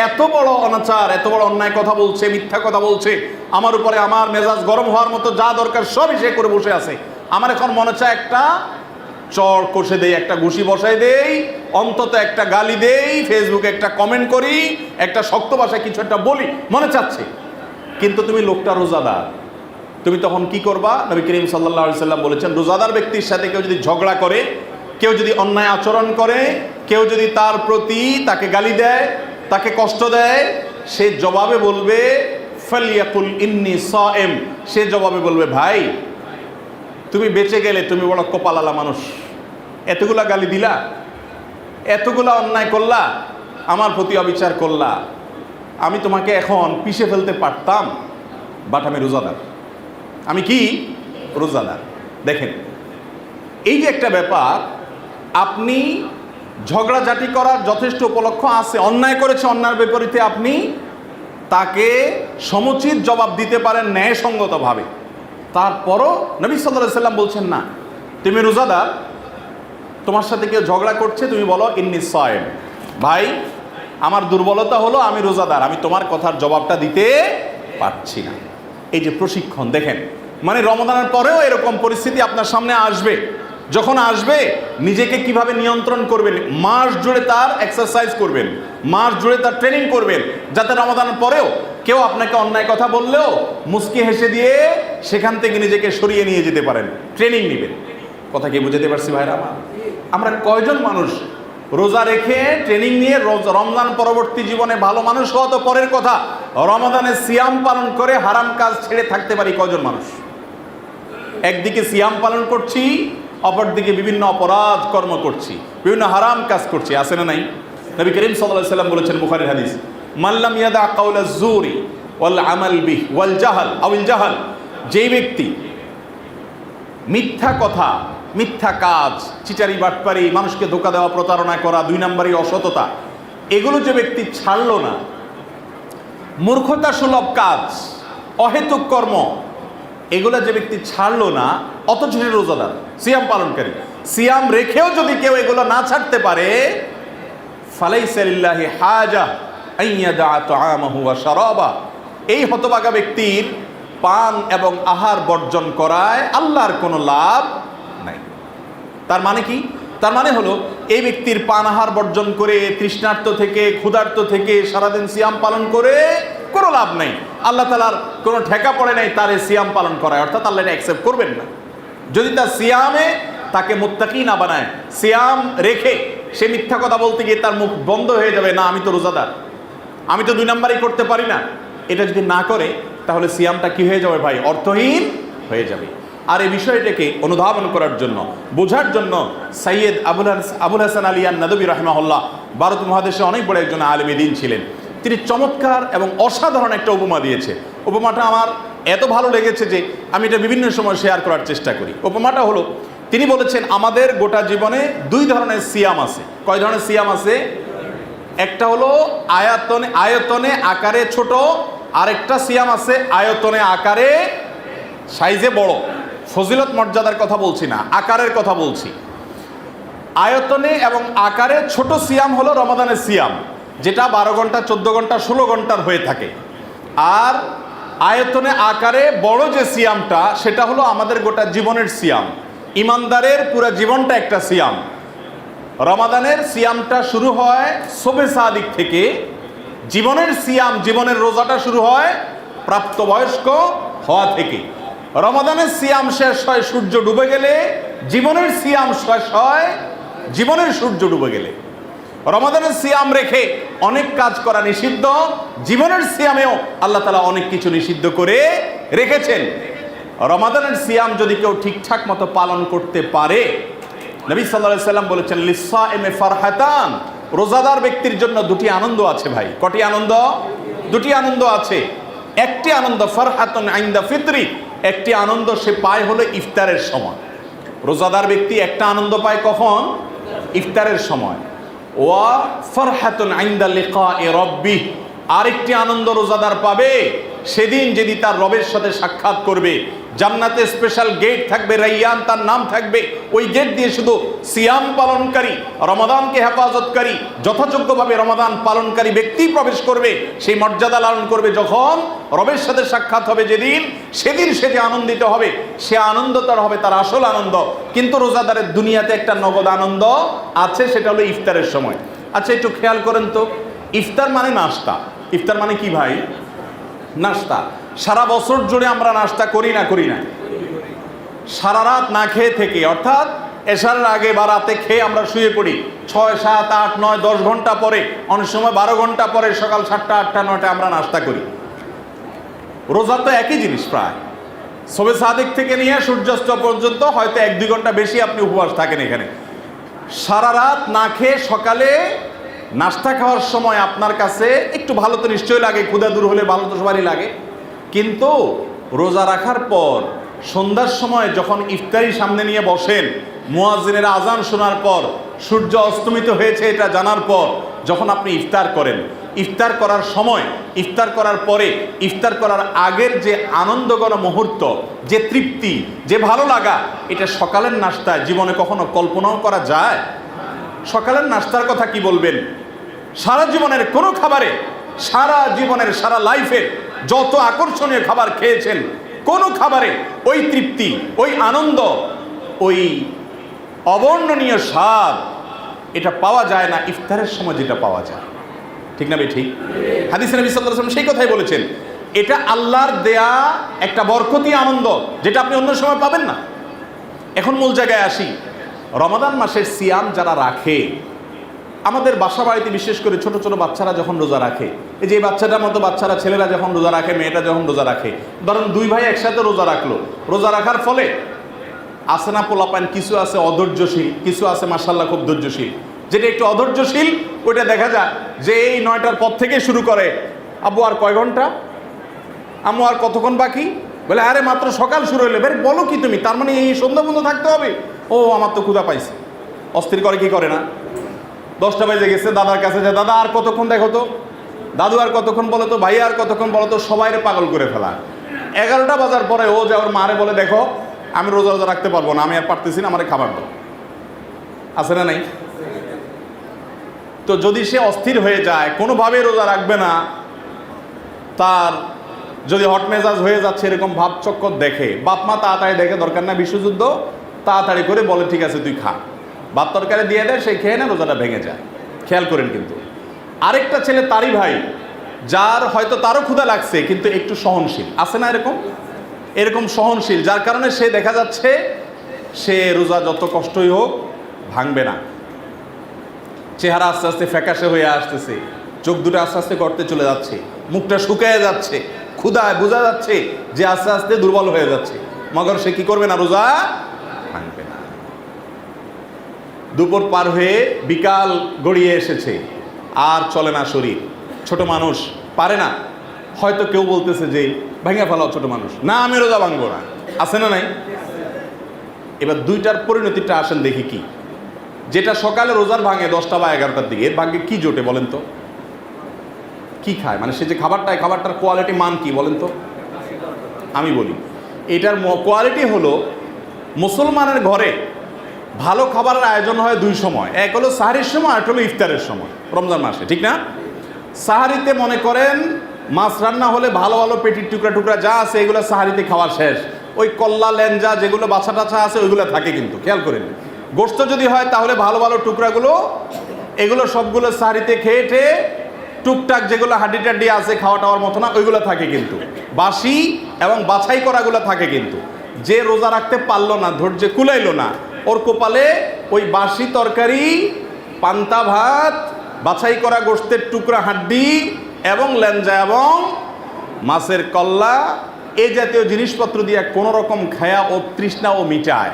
এত বড় অনাচার, এত বড় অন্যায় কথা বলছে, মিথ্যা কথা বলছে, আমার উপরে আমার মেজাজ গরম হওয়ার মতো যা দরকার সবই সে করে বসে আছে। আমার এখন মনে চায় একটা চড় কষে দেই, একটা ঘুষি বসাই দেই, অন্তত একটা গালি দেই, ফেসবুকে একটা কমেন্ট করি, একটা শক্ত ভাষায় কিছু একটা বলি, মনে চাচ্ছে। কিন্তু তুমি লোকটা রোজাদার, তুমি তখন কি করবা? নবী করিম সাল্লাল্লাহু আলাইহি সাল্লাম বলেছেন, রোজাদার ব্যক্তির সাথে কেউ যদি ঝগড়া করে, কেউ যদি অন্যায় আচরণ করে, কেউ যদি তার প্রতি তাকে গালি দেয়, তাকে কষ্ট দেয়, সে জবাবে বলবে ফালিয়াকুল ইন্নী সাইম। সে জবাবে বলবে, ভাই তুমি বেঁচে গেলে, তুমি বড় কপালালা মানুষ, এতগুলা গালি দিলা, এতগুলা অন্যায় করলা, আমার প্রতি অবিচার করলা, আমি তোমাকে এখন পিষে ফেলতে পারতাম, বাট আমি রোজাদার। আমি কি? রোজাদার। দেখেন, এই যে একটা ব্যাপার, আপনি ঝগড়াঝাটি করার যথেষ্ট উপলক্ষ আছে, অন্যায় করেছে, অন্যায়ের বিপরীতে আপনি তাকে সমুচিত জবাব দিতে পারেন ন্যায়সঙ্গতভাবে। তারপরও নবী সাল্লাল্লাহু আলাইহি সাল্লাম বলছেন, না, তুমি রোজাদার, তোমার সাথে কেউ ঝগড়া করছে, তুমি বলো ইন্নী সায়েম, ভাই আমার দুর্বলতা হলো আমি রোজাদার, আমি তোমার কথার জবাবটা দিতে পারছি না। এই যে প্রশিক্ষণ দেখেন, মানে রমাদানের পরেও এরকম পরিস্থিতি আপনার সামনে আসবে। যখন আসবে নিজেকে কিভাবে নিয়ন্ত্রণ করবেন, মাস জুড়ে তার এক্সারসাইজ করবেন, মাস জুড়ে তার ট্রেনিং করবেন, যাতে রমাদানের পরেও কেউ আপনাকে অন্যায় কথা বললেও মুস্কি হেসে দিয়ে সেখান থেকে নিজেকে সরিয়ে নিয়ে যেতে পারেন। ট্রেনিং নেবেন। কথা কি বুঝতে পারছি ভাইরা আমার? আমরা কয়জন মানুষ রোজা রেখে ট্রেনিং নিয়ে রমজান পরবর্তী জীবনে ভালো মানুষ হওয়া তো পরের কথা, রমাদানে সিয়াম পালন করে হারাম কাজ ছেড়ে থাকতে পারি কয়জন মানুষ? একদিকে সিয়াম পালন করছি, অপরদিকে বিভিন্ন অপরাধ কর্ম করছি, বিভিন্ন হারাম কাজ করছি, আছে না নাই? নবী করিম সাল্লাল্লাহু আলাইহি সাল্লাম বলেছেন বুখারীর হাদিস, মাল্লাম ইয়াদা কাওলা যুরি ওয়াল আমাল বিহি ওয়াল জাহাল আউল জাহাল, যেই ব্যক্তি মিথ্যা কথা, মিথ্যা কাজ, চিটারি বাটপারি, মানুষকে ধোঁকা দেওয়া, প্রতারণা করা, 2 নম্বরই অসততা, এগুলো যে ব্যক্তি ছাড়লো না, মূর্খতা সুলভ কাজ, অহেতুক কর্ম, এগুলো যে ব্যক্তি ছাড়লো না, অথচ সে রোজাদার, সিয়াম পালনকারী, সিয়াম রেখেও যদি কেউ এগুলো না ছাড়তে পারে, ফালাইসা লিল্লাহি হাজা আইয়াদা তাআমাহু ওয়া শারাবা, এই হতভাগা ব্যক্তির পান এবং আহার বর্জন করায় আল্লাহর কোনো লাভ নাই। তার মানে কি? তার মানে হলো এই ব্যক্তির পান আহার বর্জন করে, তৃষ্ণার্ত থেকে, ক্ষুধার্ত থেকে সারাদিন সিয়াম পালন করে কোনো লাভ নাই। আল্লাহ তাআলার কোনো ঠেকা পড়ে নাই তার এই সিয়াম পালন করায়, অর্থাৎ আল্লাহ এটা অ্যাকসেপ্ট করবেন না। যদি তার সিয়ামে তাকে মুত্তাকি না বানায়, সিয়াম রেখে সে মিথ্যা কথা বলতে গিয়ে তার মুখ বন্ধ হয়ে যাবে, না আমি তো রোজাদার, আমি তো 2 নম্বরই করতে পারি না, এটা যদি না করে তাহলে সিয়ামটা কি হয়ে যাবে ভাই? অর্থহীন হয়ে যাবে। আর এই বিষয়টাকে অনুধাবন করার জন্য, বোঝার জন্য সৈয়দ আবুল হাসান আলী আন-নাদবী রাহিমাহুল্লাহ ভারত মহাদেশে অনেক বড় একজন আলেম দ্বীন ছিলেন। তিনি চমৎকার এবং অসাধারণ একটা উপমা দিয়েছে। উপমাটা আমার এত ভালো লেগেছে যে আমি এটা বিভিন্ন সময় শেয়ার করার চেষ্টা করি। উপমাটা হলো, তিনি বলেছেন আমাদের গোটা জীবনে 2 ধরনের সিয়াম আছে। কয় ধরনের সিয়াম আছে? একটা হলো আয়তনে আকারে ছোট, আরেকটা সিয়াম আছে আয়তনে আকারে সাইজে বড়। ফজিলত মর্যাদার কথা বলছি না, আকারের কথা বলছি। আয়তনে এবং আকারে ছোট সিয়াম হলো রমাদানের সিয়াম, যেটা 12 ঘন্টা, 14 ঘন্টা, 16 ঘন্টার হয়ে থাকে। আর আয়তনে আকারে বড় যে সিয়ামটা, সেটা হলো আমাদের গোটা জীবনের সিয়াম। ইমানদারের পুরো জীবনটা একটা সিয়াম। রমাদানের সিয়ামটা শুরু হয় শবে সাদিক থেকে, জীবনের সিয়াম, জীবনের রোজাটা শুরু হয় প্রাপ্তবয়স্ক হওয়া থেকে। রমাদানের সিয়াম শেষ হয় সূর্য ডুবে গেলে, জীবনের সিয়াম শেষ হয় জীবনের সূর্য ডুবে গেলে। রমাদানের সিয়াম রেখে অনেক কাজ করা নিষিদ্ধ, জীবনের সিয়ামেও আল্লাহ তাআলা অনেক কিছু নিষিদ্ধ করে রেখেছেন। রমাদানের সিয়াম যদি কেউ ঠিকঠাক মতো পালন করতে পারে, নবী সাল্লাল্লাহু আলাইহি সাল্লাম বলেছেন লিসাইমে ফারহাতান, রোজাদার ব্যক্তির জন্য 2টি আনন্দ আছে ভাই। কটি আনন্দ? 2টি আনন্দ আছে। একটি আনন্দ ফারহাতুন ইনদা ফিতরি, একটি আনন্দ সে পায় হলো ইফতারের সময়। রোজাদার ব্যক্তি একটা আনন্দ পায় কখন? ইফতারের সময়। ওয়া ফারহাতুন ইনদা লিকায়ে রাব্বিহ, আরেকটি আনন্দ রোজাদার পাবে সেদিন যদি তার রবের সাথে সাক্ষাৎ করবে। জান্নাতে স্পেশাল গেট থাকবে, রাইয়ান তার নাম থাকবে। ওই গেট দিয়ে শুধু সিয়াম পালনকারী, রমাদানকে হেফাজতকারী, যথাযোগ্যভাবে রমাদান পালনকারী ব্যক্তি প্রবেশ করবে। সেই মর্যাদা লালন করবে যখন রবের সাথে সাক্ষাৎ হবে যেদিন, সেদিন সে যে আনন্দিত হবে, সে আনন্দ তার হবে তার আসল আনন্দ। কিন্তু রোজাদারের দুনিয়াতে একটা নগদ আনন্দ আছে, সেটা হলো ইফতারের সময়। আচ্ছা একটু খেয়াল করেন তো, ইফতার মানে নাস্তা। ইফতার মানে কি ভাই? নাস্তা। সারা বছর জুড়ে আমরা নাস্তা করি না? করি না। সারা রাত না খেয়ে থেকে, অর্থাৎ এশারের আগে বা রাতে খেয়ে আমরা শুয়ে পড়ি। 6, 7, 8, 9, 10 ঘন্টা পরে, অনেক সময় 12 ঘন্টা পরে সকাল 7টা, 8টা, 9টা আমরা নাস্তা করি। রোজা তো একই জিনিস প্রায়। শবে সাদিক থেকে নিয়ে সূর্যাস্ত পর্যন্ত হয়তো 1-2 ঘন্টা বেশি আপনি উপবাস থাকেন এখানে। সারা রাত না খেয়ে সকালে নাস্তা খাওয়ার সময় আপনার কাছে একটু ভালো তো নিশ্চয়ই লাগে, ক্ষুধা দূর হলে ভালো তো সবারই লাগে। কিন্তু রোজা রাখার পর সন্ধ্যার সময় যখন ইফতারি সামনে নিয়ে বসেন, মুয়াজ্জিনের আজান শোনার পর, সূর্য অস্তমিত হয়েছে এটা জানার পর যখন আপনি ইফতার করেন, ইফতার করার সময়, ইফতার করার পরে, ইফতার করার আগের যে আনন্দঘন মুহূর্ত, যে তৃপ্তি, যে ভালো লাগা, এটা সকালের নাস্তায় জীবনে কখনো কল্পনাও করা যায়? সকালের নাস্তার কথা কি বলবেন? সারা জীবনের কোনো খাবারে, সারা জীবনের, সারা লাইফের যত আকর্ষণীয় খাবার খেয়েছেন, কোনো খাবারে ওই তৃপ্তি, ওই আনন্দ, ওই অবর্ণনীয় স্বাদ এটা পাওয়া যায় না ইফতারের সময় যেটা পাওয়া যায়। ঠিক না ভাই? ঠিক। হাদিসে নবী সাল্লাল্লাহু আলাইহি ওয়াসাল্লাম সেই কথাই বলেছেন, এটা আল্লাহর দেয়া একটা বরকতি আনন্দ যেটা আপনি অন্য সময় পাবেন না। এখন মূল জায়গায় আসি। রমাদান মাসের সিয়াম যারা রাখে, আমাদের বাসা বাড়িতে বিশেষ করে ছোট ছোট বাচ্চারা যখন রোজা রাখে, এই যে বাচ্চাটার মতো বাচ্চারা, ছেলেরা যখন রোজা রাখে, মেয়েটা যখন রোজা রাখে, ধরেন দুই ভাই একসাথে রোজা রাখলো, রোজা রাখার ফলে আছে না পোলাপান, কিছু আছে অধৈর্যশীল, কিছু আছে মাশাআল্লাহ খুব ধৈর্যশীল। যেটা একটু অধৈর্যশীল ওইটা দেখা যায় যে এই 9টার পর থেকে শুরু করে, আব্বু আর কয় ঘন্টা, আম্মু আর কতক্ষণ বাকি, বলে আরে মাত্র সকাল শুরু হলে, বের বলো কি তুমি, তার মানে এই সন্ধ্যা বন্ধ থাকতে হবে? ও আমার তো ক্ষুধা পাইছে। অস্থির করে কি করে না? 10টা বেজে গেছে, দাদার কাছে যায়, দাদা আর কতক্ষণ দেখো তো, দাদু আর কতক্ষণ বলো তো, ভাই আর কতক্ষণ বলো তো, সবাইরে পাগল করে ফেলা। 11টা বাজার পরে ও যে ওর মারে বলে, দেখো আমি রোজা রোজা রাখতে পারবো না, আমি আর পারতেছি না, আমার খাবার দাও। আছে না নাই? তো যদি সে অস্থির হয়ে যায়, কোনোভাবে রোজা রাখবে না, তার যদি হট মেজাজ হয়ে যাচ্ছে এরকম ভাব চক্কর দেখে, বাপ মা তাড়াতাড়ি দেখে, দরকার না বিশ্বযুদ্ধ, তাড়াতাড়ি করে বলে ঠিক আছে তুই খা, ভাত তরকারি দিয়ে দেয়, সেই খেয়ে না, রোজাটা ভেঙে যায়। খেয়াল করেন। কিন্তু আরেকটা ছেলে তারই ভাই, যার হয়তো তারও ক্ষুধা লাগছে কিন্তু একটু সহনশীল, আছে না এরকম? এরকম সহনশীল, যার কারণে সে দেখা যাচ্ছে সে রোজা যত কষ্টই হোক ভাঙবে না। চেহারা আস্তে আস্তে ফ্যাকাশে হয়ে আসতেছে, চোখ দুটো আস্তে আস্তে গর্তে চলে যাচ্ছে, মুখটা শুকিয়ে যাচ্ছে, ক্ষুধায় বোঝা যাচ্ছে যে আস্তে আস্তে দুর্বল হয়ে যাচ্ছে, মগর সে কি করবে না, রোজা ভাঙবে না। দুপুর পার হয়ে বিকাল গড়িয়ে এসেছে, আর চলে না শরীর, ছোট মানুষ পারে না। হয়তো কেউ বলতেছে যে ভেঙে ফেলাও ছোট মানুষ, না আমি রোজা ভাঙবো না, আছে না নাই? এবার দুইটার পরিণতিটা আসেন দেখি কি। যেটা সকালে রোজার ভাঙে 10টা বা 11টার দিকে, এর ভাগ্যে কি জোটে বলেন তো? কি খায়, মানে সে যে খাবারটায়, খাবারটার কোয়ালিটি মান কি বলেন তো? আমি বলি, এটার কোয়ালিটি হলো, মুসলমানের ঘরে ভালো খাবারের আয়োজন হয় দুই সময়, এক হলো সাহারির সময়, আর হলো ইফতারের সময় রমজান মাসে, ঠিক না? সাহারিতে মনে করেন মাছ রান্না হলে ভালো ভালো পেটির টুকরা টুকরা যা আছে এগুলো সাহারিতে খাওয়া শেষ, ওই কল্লা লেঞ্জা যেগুলো বাছা টাছা আছে ওইগুলো থাকে, কিন্তু খেয়াল করেন। গোস্ত যদি হয় তাহলে ভালো ভালো টুকরাগুলো, এগুলো সবগুলো সাহারিতে খেয়ে ঠেয়ে, টুকটাক যেগুলো হাড্ডি টাড্ডি আছে খাওয়া টাওয়ার মতো না, ওইগুলো থাকে কিন্তু, বাসি এবং বাছাই করাগুলো থাকে কিন্তু। যে রোজা রাখতে পারলো না, ধৈর্য কুলাইলো না, ওর কপালে ওই বাসি তরকারি, পান্তা ভাত, বাছাই করা গোস্তের টুকরা হাড্ডি এবং লেঞ্জা এবং মাছের কল্লা, এই জাতীয় জিনিসপত্র দিয়ে কোনো রকম খায়া ও তৃষ্ণা ও মিটায়,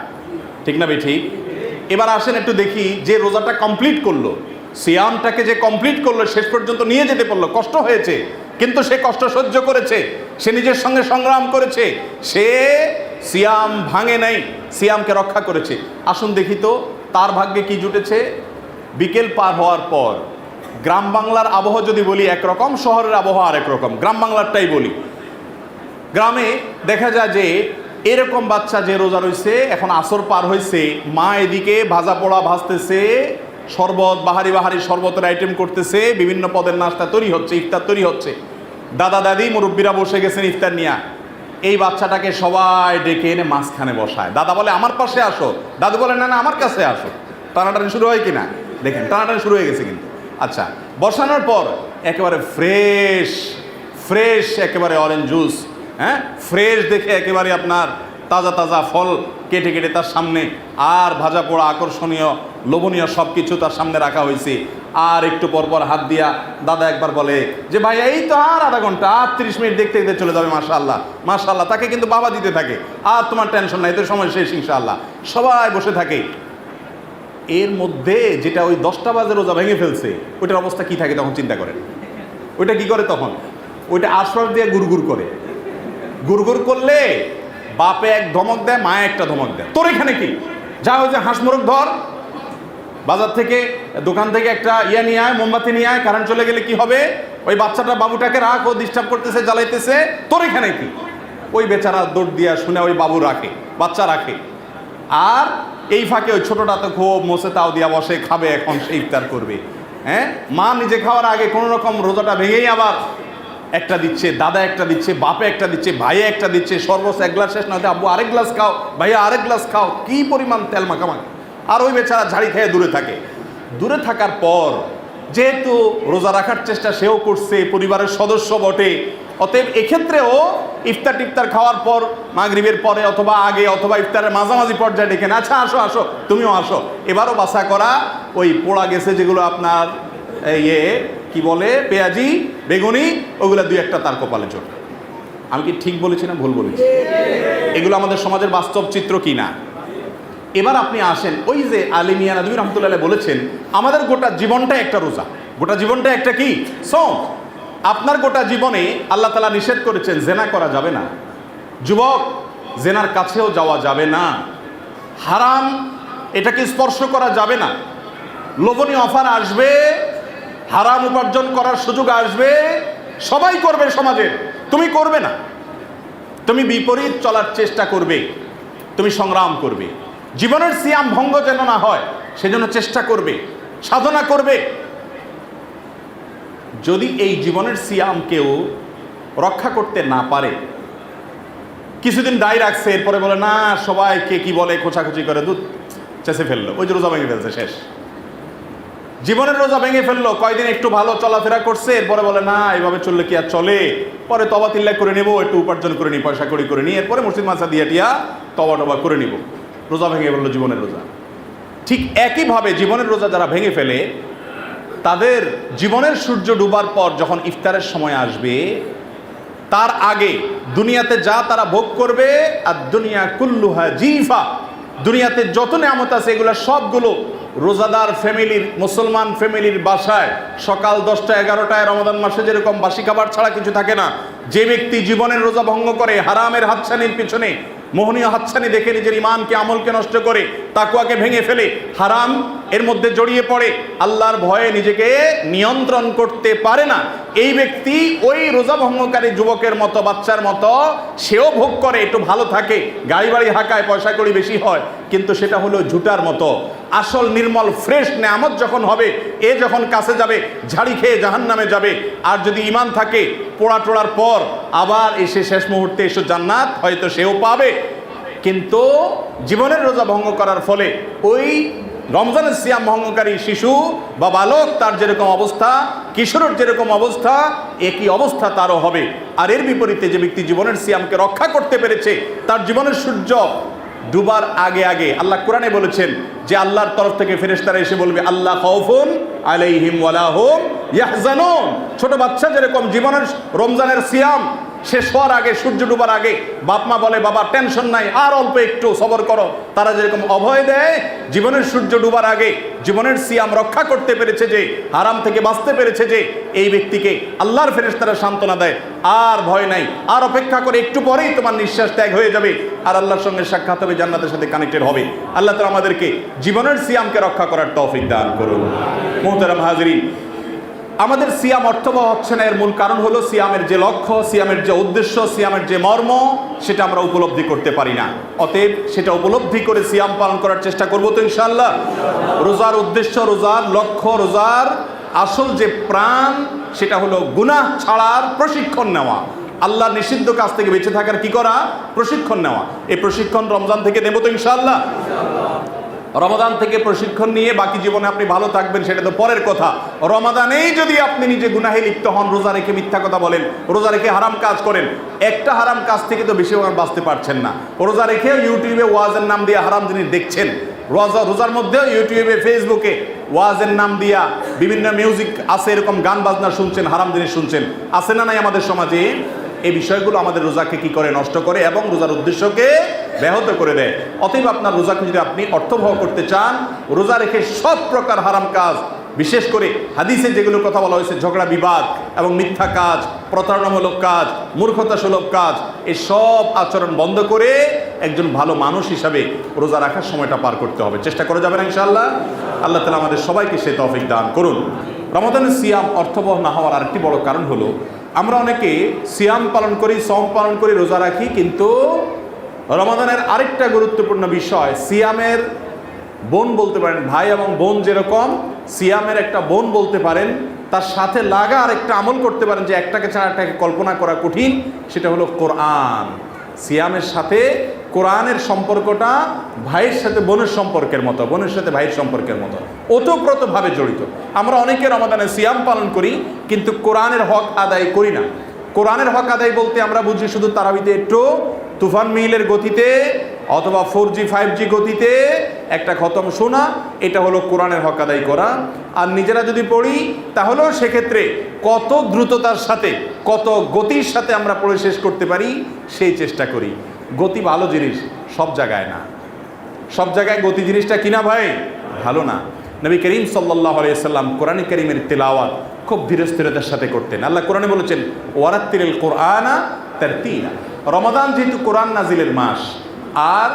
ঠিক না ভাই? ঠিক। এবার আসেন একটু দেখি, যে রোজাটা কমপ্লিট করলো, সিয়ামটাকে যে কমপ্লিট করলো, শেষ পর্যন্ত নিয়ে যেতে পারলো, কষ্ট হয়েছে কিন্তু সে কষ্ট সহ্য করেছে, সে নিজের সঙ্গে সংগ্রাম করেছে, সে সিয়াম ভাঙে নাই, সিয়ামকে রক্ষা করেছে। আসুন দেখি তো তার ভাগ্যে কি জুটেছে। বিকেল পার হওয়ার পর গ্রাম বাংলার আবহাওয়া যদি বলি একরকম, শহরের আবহাওয়া আরেক রকম, গ্রাম বাংলারটাই বলি। গ্রামে দেখা যায় যে এরকম বাচ্চা যে রোজা রয়েছে, এখন আসর পার হয়েছে, মা এদিকে ভাজা পোড়া ভাজতেছে, শরবত, বাহারি বাহারি শরবতের আইটেম করতেছে, বিভিন্ন পদের নাস্তা তৈরি হচ্ছে, ইফতার তৈরি হচ্ছে, দাদা দাদি মুরব্বীরা বসে গেছেন ইফতার নিয়ে। এই বাচ্চাটাকে সবাই ডেকে এনে মাঝখানে বসায়, দাদা বলে আমার পাশে আসো, দাদু বলে না না আমার কাছে আসো। টানাটানি শুরু হয় কিনা দেখেন, টানাটানি শুরু হয়ে গেছে কিন্তু। আচ্ছা, বসানোর পর একেবারে ফ্রেশ ফ্রেশ একেবারে অরেঞ্জ জুস, হ্যাঁ ফ্রেশ দেখে একেবারে আপনার তাজা তাজা ফল কেটে কেটে তার সামনে, আর ভাজা পোড়া আকর্ষণীয় লোভনীয় সব কিছু তার সামনে রাখা হয়েছে। আর একটু পরপর হাত দিয়া দাদা একবার বলে যে ভাই এই তো আর আধা ঘন্টা, আর 30 মিনিট দেখতে দেখতে চলে যাবে, মাশাআল্লাহ মাশাআল্লাহ। তাকে কিন্তু বাবা দিতে থাকে, আর তোমার টেনশন নাই, তো সময় শেষ ইনশাআল্লাহ। সবাই বসে থাকে। এর মধ্যে যেটা ওই 10টা বাজে রোজা ভেঙে ফেলছে, ওইটার অবস্থা কি থাকে তখন চিন্তা করেন। ওইটা কি করে তখন? ওইটা আশ্বাস দিয়ে গুড়গুড় করে, গুড়গুড় করলে বাপে এক ধমক দেয়, মায়ে একটা ধমক দেয়, তোর এখানে কি, যা ওই যে হাঁস মোরগ ধর, বাজার থেকে দোকান থেকে একটা নিয়ে আয়, মোমবাতি নিয়ে আয়, কারেন্ট চলে গেলে কি হবে? ওই বাচ্চাটা বাবুটাকে রাখ, ও ডিস্টার্ব করতেছে, জ্বালাইতেছে, তোর এখানে কি? ওই বেচারা দৌড় দিয়া শুনে ওই বাবু রাখে, বাচ্চা রাখে। আর এই ফাঁকে ওই ছোটটা তো খুব মোসে তাও দিয়া বসে, খাবে এখন, সে ইফতার করবে। হ্যাঁ, মা নিজে খাওয়ার আগে কোনো রকম রোজাটা ভেঙেই আবার একটা দিচ্ছে, দাদা একটা দিচ্ছে, বাপে একটা দিচ্ছে, ভাইয়ে একটা দিচ্ছে, সর্বোচ্চ এক গ্লাস শেষ নয়, আব্বু আরেক গ্লাস খাও, ভাইয়া আরেক গ্লাস খাও, কি পরিমাণ তেল মাখামাখি। আর ওই বেচারা ঝাড়ি খেয়ে দূরে থাকে। দূরে থাকার পর যেহেতু রোজা রাখার চেষ্টা সেও করছে, পরিবারের সদস্য বটে, অতএব এক্ষেত্রেও ইফতার টিফতার খাওয়ার পর, মাগরিবের পরে অথবা আগে অথবা ইফতারের মাঝামাঝি পর্যায়ে ডেকে, আচ্ছা আসো আসো, তুমিও আসো। এবারও বাসা করা ওই পোড়া গেছে যেগুলো আপনার কি বলে, পেঁয়াজি, বেগুনি, ওগুলা দুই একটা তার কপালে চোখ। আমি কি ঠিক বলেছি না ভুল বলেছি? এগুলো আমাদের সমাজের বাস্তব চিত্র কি না? এবার আপনি আসেন, ওই যে আলী মিয়া নদভী রহমতুল্লাহ বলেছেন, আমাদের গোটা জীবনটা একটা রোজা, গোটা জীবনটা একটা কি সওম। আপনার গোটা জীবনে আল্লাহ তাআলা নিষেধ করেছেন জেনা করা যাবে না, যুবক জেনার কাছেও যাওয়া যাবে না, হারাম এটাকে স্পর্শ করা যাবে না। লোভনীয় অফার আসবে, হারাম উপার্জন করার সুযোগ আসবে, সবাই করবে সমাজে, তুমি করবে না। তুমি বিপরীত চলার চেষ্টা করবে, তুমি সংগ্রাম করবে, জীবনের সিয়াম ভঙ্গ যেন না হয় সেজন্য চেষ্টা করবে, সাধনা করবে। যদি এই জীবনের সিয়াম কেউ রক্ষা করতে না পারে, কিছুদিন দায় রাখছে, এরপরে বলে না সবাইকে কি বলে, খোঁচাখুচি করে দুধ চেঁচে ফেললো, ওই যে রোজা ভেঙে ফেলছে, শেষ। জীবনের রোজা ভেঙে ফেললো, কয়দিন একটু ভালো চলাফেরা করছে, এরপরে বলে না এইভাবে চললে কি আর চলে, পরে তবা তিল্লা করে নেবো, একটু উপার্জন করে নিই, পয়সা কড়ি করে নিই, এরপরে মসজিদ মাসা দিয়ে টিয়া তবা টবা করে নিব, রোজা ভেঙে ফেললো জীবনের রোজা। ঠিক একইভাবে জীবনের রোজা যারা ভেঙে ফেলে, তাদের জীবনের সূর্য ডুবার পর যখন ইফতারের সময় আসবে, তার আগে দুনিয়াতে যা তারা ভোগ করবে, আর দুনিয়া কুল্লুহা জিফা, দুনিয়াতে যত নিয়ামত আছে এগুলো সবগুলো রোজাদার ফ্যামিলির, মুসলমান ফ্যামিলির বাসায় সকাল 10টা 11টায় রমাদান মাসে যেরকম বাসি খাবার ছাড়া কিছু থাকে না। যে ব্যক্তি জীবনের রোজা ভঙ্গ করে, হারামের হাতছানির পিছনে, মোহনীয় হাতছানি দেখে নিজের ইমানকে, আমলকে নষ্ট করে, তাকওয়াকে ভেঙে ফেলে, হারাম এর মধ্যে জড়িয়ে পড়ে, আল্লাহর ভয়ে নিজেকে নিয়ন্ত্রণ করতে পারে না, এই ব্যক্তি ওই রোজা ভঙ্গকারী যুবকের মতো, বাচ্চার মতো, সেও ভোগ করে, একটু ভালো থাকে, গাড়ি বাড়ি হাঁকায়, পয়সা কড়ি বেশি হয়, কিন্তু সেটা হলো ঝুটার মতো। আসল নির্মল ফ্রেশ নেয়ামত যখন হবে, এ যখন কাছে যাবে, ঝাড়ি খেয়ে জাহান্নামে যাবে। আর যদি ঈমান থাকে, পোড়া টোড়ার পর আবার এসে শেষ মুহূর্তে এসে জান্নাত হয়তো সেও পাবে। কিন্তু জীবনের রোজা ভঙ্গ করার ফলে ওই রমজানের সিয়াম ভঙ্গকারী শিশু বা বালক, তার যেরকম অবস্থা, কিশোরের যেরকম অবস্থা, একই অবস্থা তারও হবে। আর এর বিপরীতে যে ব্যক্তি জীবনের সিয়ামকে রক্ষা করতে পেরেছে, তার জীবনের সূর্য ডুবার আগে আগে আল্লাহ কোরআনে বলেছেন যে আল্লাহর তরফ থেকে ফেরেশতারা এসে বলবে, আল্লাহ খাউফুন আলাইহিম ওয়ালা হুম ইয়াহজানুন। ছোট বাচ্চা যেরকম জীবনের রমজানের সিয়াম শেষ হওয়ার আগে, সূর্য ডুবার আগে বাপ মা বলে বাবা টেনশন নাই, আর অল্প একটু সবর করো, তারা যেরকম অভয় দেয়, জীবনের সূর্য ডুবার আগে জীবনের সিয়াম রক্ষা করতে পেরেছে যে, হারাম থেকে বাঁচতে পেরেছে যে, এই ব্যক্তিকে আল্লাহর ফেরেশতারা সান্ত্বনা দেয়, আর ভয় নাই, আর অপেক্ষা করে, একটু পরেই তোমার নিঃশ্বাস ত্যাগ হয়ে যাবে, আর আল্লাহর সঙ্গে সাক্ষাৎ হবে, জান্নাতের সাথে কানেক্টেড হবে। আল্লাহ তাআলা আমাদেরকে জীবনের সিয়ামকে রক্ষা করার তৌফিক দান করুন। মুহতারাম হাজিরিন, আমাদের সিয়াম অর্থবহ হচ্ছে না, এর মূল কারণ হলো সিয়ামের যে লক্ষ্য, সিয়ামের যে উদ্দেশ্য, সিয়ামের যে মর্ম, সেটা আমরা উপলব্ধি করতে পারি না। অতএব সেটা উপলব্ধি করে সিয়াম পালন করার চেষ্টা করবো তো ইনশাআল্লাহ। রোজার উদ্দেশ্য, রোজার লক্ষ্য, রোজার আসল যে প্রাণ, সেটা হলো গুনাহ ছাড়ার প্রশিক্ষণ নেওয়া, আল্লাহর নিষিদ্ধ কাজ থেকে বেঁচে থাকার কি করা, প্রশিক্ষণ নেওয়া। এই প্রশিক্ষণ রমজান থেকে নেব তো ইনশাআল্লাহ। রমাদান থেকে প্রশিক্ষণ নিয়ে বাকি জীবনে আপনি ভালো থাকবেন সেটা তো পরের কথা। রমাদানেই যদি আপনি নিজে গুনাহে লিপ্ত হন, রোজা রেখে মিথ্যা কথা বলেন, রোজা রেখে হারাম কাজ করেন, একটা হারাম কাজ থেকে তো বেশি বাঁচতে পারছেন না। রোজা রেখে ইউটিউবে ওয়াজের নাম দিয়ে হারাম জিনিস দেখছেন, রোজার মধ্যেও ইউটিউবে, ফেসবুকে ওয়াজের নাম দিয়া বিভিন্ন মিউজিক আছে, এরকম গান বাজনা শুনছেন, হারাম জিনিস শুনছেন, আছে না নাই আমাদের সমাজে? এই বিষয়গুলো আমাদের রোজাকে কি করে, নষ্ট করে এবং রোজার উদ্দেশ্যকে ব্যাহত করে দেয়। অতএব আপনার রোজাকে যদি আপনি অর্থবহ করতে চান, রোজা রেখে সব প্রকার হারাম কাজ, বিশেষ করে হাদিসে যেগুলো কথা বলা হয়েছে, ঝগড়া বিবাদ এবং মিথ্যা কাজ, প্রতারণামূলক কাজ, মূর্খতা সুলভ কাজ, এই সব আচরণ বন্ধ করে একজন ভালো মানুষ হিসাবে রোজা রাখার সময়টা পার করতে হবে। চেষ্টা করে যাবেন ইনশাআল্লাহ। আল্লাহ তাআলা আমাদের সবাইকে সেই তৌফিক দান করুন। রমাদানের সিয়াম অর্থবহ না হওয়ার আরেকটি বড় কারণ হলো আমরা অনেকে সিয়াম পালন করি, সওম পালন করি, রোজা রাখি, কিন্তু রমাদানের আরেকটা গুরুত্বপূর্ণ বিষয়, সিয়ামের বোন বলতে পারেন, ভাই এবং বোন যেরকম সিয়ামের একটা বোন বলতে পারেন, তার সাথে লাগা আরেকটা আমল করতে পারেন যে একটাকে ছাড়া একটাকে কল্পনা করা কঠিন, সেটা হলো কোরআন। সিয়ামের সাথে কোরআনের সম্পর্কটা ভাইয়ের সাথে বোনের সম্পর্কের মতো, বোনের সাথে ভাইয়ের সম্পর্কের মতো ওতপ্রোতভাবে জড়িত। আমরা অনেকে রমাদানে সিয়াম পালন করি কিন্তু কোরআনের হক আদায় করি না। কোরআনের হক আদায় বলতে আমরা বুঝি শুধু তারাবিতে একটু তুফান মিলের গতিতে অথবা 4G 5G গতিতে একটা খতম শোনা, এটা হলো কোরআনের হক আদায় করা। আর নিজেরা যদি পড়ি তাহলেও সেক্ষেত্রে কত দ্রুততার সাথে, কত গতির সাথে আমরা পড়ে শেষ করতে পারি সেই চেষ্টা করি। গতি ভালো জিনিস, সব জায়গায় না। সব জায়গায় গতি জিনিসটা কিনা ভাই ভালো না। নবী করিম সাল্লাল্লাহু আলাইহি সাল্লাম কোরআন কারীমের তিলাওয়াত খুব ধীরস্থিরতার সাথে করতেন। আল্লাহ কোরআনে বলেছেন ওয়ারাত্তিলিল কোরআনা তারতিলা। রমাদান যেহেতু কোরআন নাজিলের মাস, আর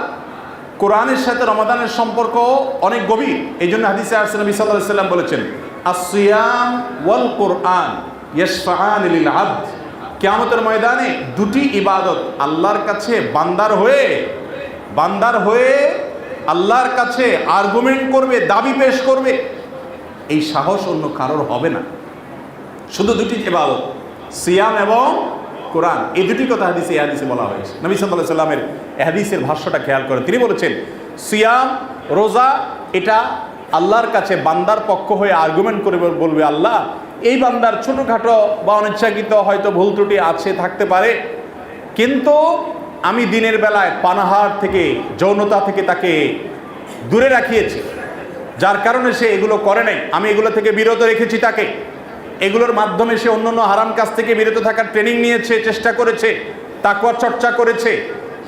কোরআনের সাথে রমাদানের সম্পর্ক অনেক গভীর, এই জন্য হাদিসে আসছে নবী সাল্লাল্লাহু আলাইহি সাল্লাম বলেছেন আসসিয়াম ওয়াল কোরআন ইয়াশফাআন লিল আবদ। কিয়ামতের ময়দানে দুটি ইবাদত আল্লাহর কাছে বান্দার হয়ে আল্লাহর কাছে আর্গুমেন্ট করবে, দাবি পেশ করবে, এই সাহস অন্য কারোর হবে না। শুধু দুটি ইবাদত, সিয়াম এবং কোরআন, এই দুটি কথা হাদিসে বলা হয়েছে। নবী সাল্লাল্লাহু আলাইহি সাল্লামের হাদিসের ভাষ্যটা খেয়াল করেন, তিনি বলেছেন সিয়াম রোজা এটা আল্লাহর কাছে বান্দার পক্ষ হয়ে আর্গুমেন্ট করে বলবে, আল্লাহ এই বান্দার ছোটোখাটো বা অনিচ্ছাকৃত হয়তো ভুল ত্রুটি আছে, থাকতে পারে, কিন্তু আমি দিনের বেলায় পানাহার থেকে, যৌনতা থেকে তাকে দূরে রাখিয়েছি, যার কারণে সে এগুলো করে নাই, আমি এগুলো থেকে বিরত রেখেছি তাকে। এগুলোর মাধ্যমে সে অন্যান্য হারাম কাজ থেকে বিরত থাকার ট্রেনিং নিয়েছে, চেষ্টা করেছে, তাকওয়ার চর্চা করেছে,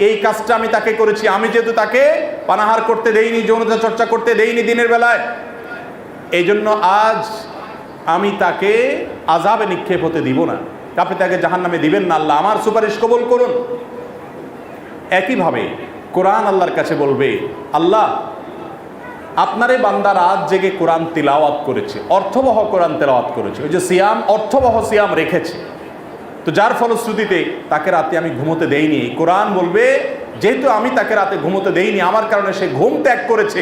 এই কাজটা আমি তাকে করেছি। আমি যেহেতু তাকে পানাহার করতে দেইনি, যৌনতা চর্চা করতে দেইনি দিনের বেলায়, এই জন্য আজ আমি তাকে আযাবে নিক্ষেপ হতে দিব না, আপনি তাকে জাহান্নামে দিবেন না, আল্লাহ আমার সুপারিশ কবুল করুন। একইভাবে কোরআন আল্লাহর কাছে বলবে, আল্লাহ আপনারে বান্দা রাত জেগে কোরআন তিলাওয়াত করেছে, অর্থবহ কোরআন তেলাওয়াত করেছে, ওই যে সিয়াম, অর্থবহ সিয়াম রেখেছে, তো যার ফলশ্রুতিতে তাকে রাতে আমি ঘুমোতে দেইনি। কোরআন বলবে যেহেতু আমি তাকে রাতে ঘুমোতে দেইনি, আমার কারণে সে ঘুম ত্যাগ করেছে,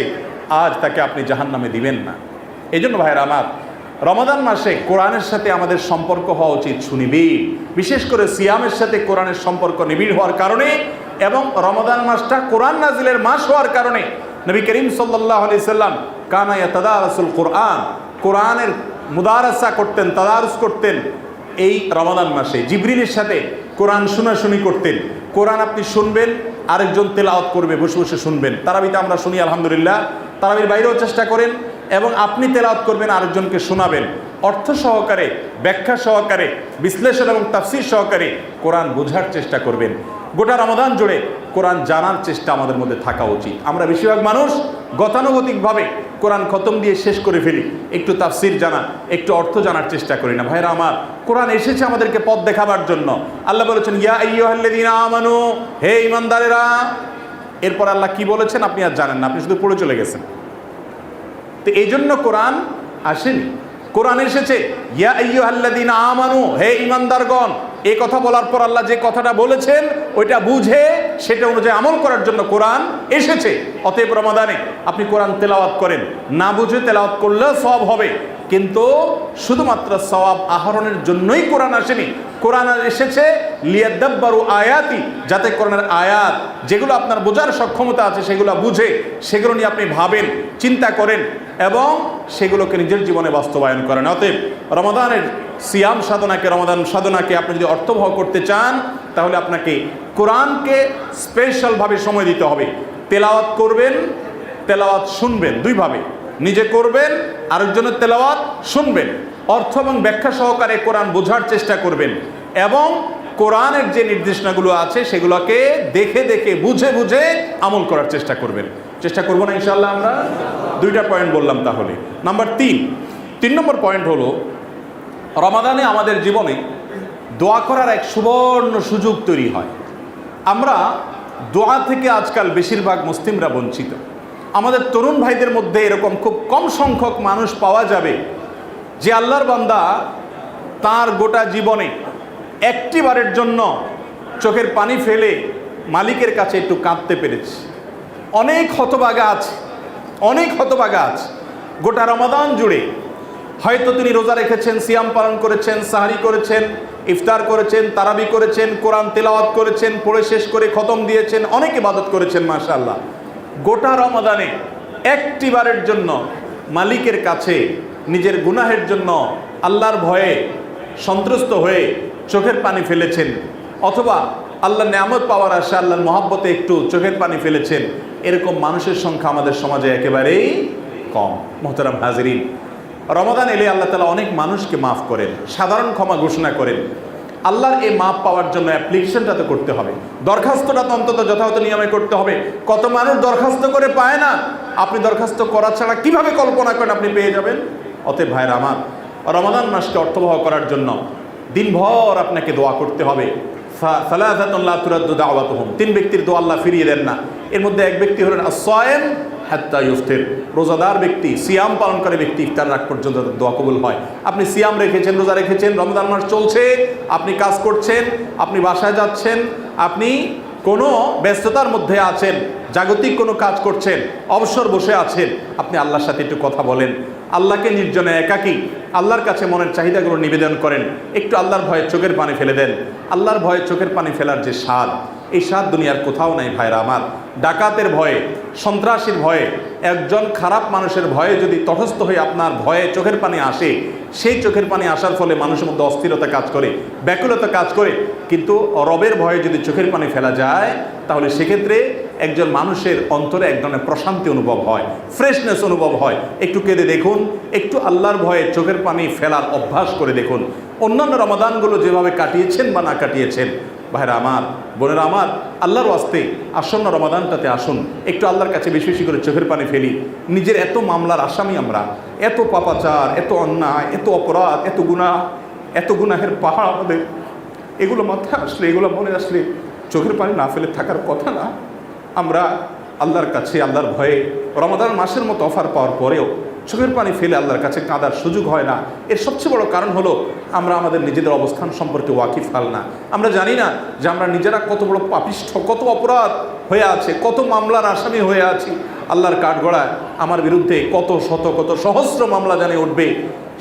আজ তাকে আপনি জাহান্নামে দিবেন না। এই জন্য ভাইয়েরা আমার, রমাদান মাসে কোরআনের সাথে আমাদের সম্পর্ক হওয়া উচিত সুনিবিড়, বিশেষ করে সিয়ামের সাথে কোরআনের সম্পর্ক নিবিড় হওয়ার কারণে এবং রমাদান মাসটা কোরআন নাজিলের মাস হওয়ার কারণে নবী করিম সাল্লাল্লাহু আলাইহি সাল্লাম কানা ইয়াতাদারাসুল কোরআন, কোরআনের মুদারাসা করতেন, তাদারুস করতেন এই রমাদান মাসে। জিবরিলের সাথে কোরআন শোনাশুনি করতেন। কোরআন আপনি শুনবেন, আরেকজন তেলাওয়াত করবে, বসে বসে শুনবেন। তারাবিতে আমরা শুনি আলহামদুলিল্লাহ, তারাবির বাইরেও চেষ্টা করেন, এবং আপনি তেলাওয়াত করবেন, আরেকজনকে শোনাবেন, অর্থ সহকারে, ব্যাখ্যা সহকারে, বিশ্লেষণ এবং তাফসীর সহকারে কোরআন বোঝার চেষ্টা করবেন। গোটা রমাদান জুড়ে কোরআন জানার চেষ্টা আমাদের মধ্যে থাকা উচিত। আমরা বেশিরভাগ মানুষ গতানুগতিকভাবে কোরআন খতম দিয়ে শেষ করে ফেলি, একটু তাফসীর জানা, একটু অর্থ জানার চেষ্টা করি না। ভাইরা আমার, কোরআন এসেছে আমাদেরকে পথ দেখাবার জন্য। আল্লাহ বলেছেন ইয়া আইয়ুহাল্লাযীনা আমানু, হে ঈমানদারেরা। এরপর আল্লাহ কি বলেছেন আপনি আর জানেন না, আপনি শুধু পড়ে চলে গেছেন। তো এই জন্য কোরআন আসেনি, কোরআন এসেছে ইয়া আইয়ুহাল্লাযীনা আমানু, হে ঈমানদারগণ। এই কথা বলার পর আল্লাহ যে কথাটা বলেছেন ওইটা বুঝে সেটা অনুযায়ী আমল করার জন্য কোরআন এসেছে। অতএব রমাদানে আপনি কোরআন তেলাওয়াত করেন, না বুঝে তেলাওয়াত করলেও সওয়াব হবে, কিন্তু শুধুমাত্র সওয়াব আহরণের জন্যই কোরআন আসেনি। কোরআন এসেছে লিয়াদাব্বারু আয়াতি, যাতে কোরআনের আয়াত যেগুলো আপনার বোঝার সক্ষমতা আছে সেগুলো বুঝে সেগুলো নিয়ে আপনি ভাবেন, চিন্তা করেন এবং সেগুলোকে নিজের জীবনে বাস্তবায়ন করেন। অতএব রমাদানের সিয়াম সাধনাকে, রমাদান সাধনাকে আপনি যদি অর্থবহ করতে চান তাহলে আপনাকে কোরআনকে স্পেশালভাবে সময় দিতে হবে। তেলাওয়াত করবেন, তেলাওয়াত শুনবেন, দুইভাবে, নিজে করবেন, আরেকজনের তেলাওয়াত শুনবেন, অর্থ এবং ব্যাখ্যা সহকারে কোরআন বোঝার চেষ্টা করবেন এবং কোরআনের যে নির্দেশনাগুলো আছে সেগুলোকে দেখে দেখে বুঝে বুঝে আমল করার চেষ্টা করবেন। চেষ্টা করবো না ইনশাআল্লাহ? আমরা দুইটা পয়েন্ট বললাম। তাহলে নাম্বার 3 নম্বর পয়েন্ট হলো, রমাদানে আমাদের জীবনে দোয়া করার এক সুবর্ণ সুযোগ তৈরি হয়। আমরা দোয়া থেকে আজকাল বেশিরভাগ মুসলিমরা বঞ্চিত। আমাদের তরুণ ভাইদের মধ্যে এরকম খুব কম সংখ্যক মানুষ পাওয়া যাবে যে আল্লাহর বান্দা তার গোটা জীবনে একটি বারের জন্য চোখের পানি ফেলে মালিকের কাছে একটু কাঁদতে পেরেছে। অনেক হতভাগা আছে, অনেক হতভাগা আছে। গোটা রমাদান জুড়ে হয়তো তিনি রোজা রেখেছেন, সিয়াম পালন করেছেন, সাহারি করেছেন, ইফতার করেছেন, তারাবি করেছেন, কোরআন তেলাওয়াত করেছেন, পড়ে শেষ করে খতম দিয়েছেন, অনেক ইবাদত করেছেন মাশাআল্লাহ। গোটা রমাদানে একটি বারের জন্য মালিকের কাছে নিজের গুনাহের জন্য আল্লাহর ভয়ে সন্ত্রস্ত হয়ে চোখের পানি ফেলেছেন, অথবা আল্লাহর নিয়ামত পাওয়ার আশা আল্লাহর মহব্বতে একটু চোখের পানি ফেলেছেন, এরকম মানুষের সংখ্যা আমাদের সমাজে একেবারেই কম। মোহতারাম হাজিরিন, রমাদান এলে আল্লাহ তাআলা অনেক মানুষকে মাফ করেন, সাধারণ ক্ষমা ঘোষণা করেন। আল্লাহর এই মাফ পাওয়ার জন্য অ্যাপ্লিকেশনটা তো করতে হবে, দরখাস্তটা তো অন্তত যথাযথ নিয়মে করতে হবে। কত মানুষ দরখাস্ত করে পায় না। আপনি দরখাস্ত করা ছাড়া কিভাবে কল্পনা করেন আপনি পেয়ে যাবেন? অতএব ভাইরা আমার, রমাদান মাসকে অর্থবহ করার জন্য দিনভর আপনাকে দোয়া করতে হবে। সালাসাতুন লা তুরাদ্দু দাওয়াতুহুম, তিন ব্যক্তির দোয়া আল্লাহ ফিরিয়ে দেন না। এর মধ্যে এক ব্যক্তি হলেন আস-সায়েম হাত্তা ইফতির, রোজাদার ব্যক্তি, সিয়াম পালনকারী ব্যক্তি, ইফতার রাগ পর্যন্ত দোয়া কবুল হয়। আপনি সিয়াম রেখেছেন, রোজা রেখেছেন, রমজান মাস চলছে, আপনি কাজ করছেন, আপনি বাসায় যাচ্ছেন, আপনি কোনো ব্যস্ততার মধ্যে আছেন, জাগতিক কোনো কাজ করছেন, অবসর বসে আছেন, আপনি আল্লাহর সাথে একটু কথা বলেন, আল্লাহকে নির্জনে একাকী আল্লাহর কাছে মনের চাহিদাগুলো নিবেদন করেন, একটু আল্লাহর ভয়ে চোখের পানি ফেলে দেন। আল্লাহর ভয়ে চোখের পানি ফেলার যে স্বাদ, এই স্বাদ দুনিয়ার কোথাও নাই ভাইরা আমার। ডাকাতের ভয়ে, সন্ত্রাসীর ভয়ে, একজন খারাপ মানুষের ভয়ে যদি তটস্থ হয়ে আপনার ভয়ে চোখের পানি আসে, সেই চোখের পানি আসার ফলে মানুষের মধ্যে অস্থিরতা কাজ করে, ব্যাকুলতা কাজ করে, কিন্তু রবের ভয়ে যদি চোখের পানি ফেলা যায়, তাহলে সেক্ষেত্রে একজন মানুষের অন্তরে এক ধরনের প্রশান্তি অনুভব হয়, ফ্রেশনেস অনুভব হয়। একটু কেঁদে দেখুন, একটু আল্লাহর ভয়ে চোখের পানি ফেলার অভ্যাস করে দেখুন। অন্যান্য রমাদানগুলো যেভাবে কাটিয়েছেন বা না কাটিয়েছেন, ভাইরা আমার, বোনেরা আমার, আল্লাহর ওয়াস্তে আসন্ন রমাদানটাতে আসুন, একটু আল্লাহর কাছে বেশি বেশি করে চোখের পানি ফেলি। নিজের এত মামলার আসামি আমরা, এত পাপাচার, এত অন্যায়, এত অপরাধ, এত গুনাহের পাহাড় আমাদের, এগুলো মাথায় আসলে, এগুলো মনে আসলে চোখের পানি না ফেলে থাকার কথা না। আমরা আল্লাহর কাছে আল্লাহর ভয়ে রমাদান মাসের মতো অফার পাওয়ার পরেও চোখের পানি ফেলে আল্লাহর কাছে কাঁদার সুযোগ হয় না। এর সবচেয়ে বড় কারণ হলো আমরা আমাদের নিজেদের অবস্থান সম্পর্কে ওয়াকিফাল না। আমরা জানি না যে আমরা নিজেরা কত বড় পাপিষ্ঠ, কত অপরাধ হয়ে আছে, কত মামলার আসামি হয়ে আছি। আল্লাহর কাঠগড়ায় আমার বিরুদ্ধে কত শত কত সহস্র মামলা জানে উঠবে,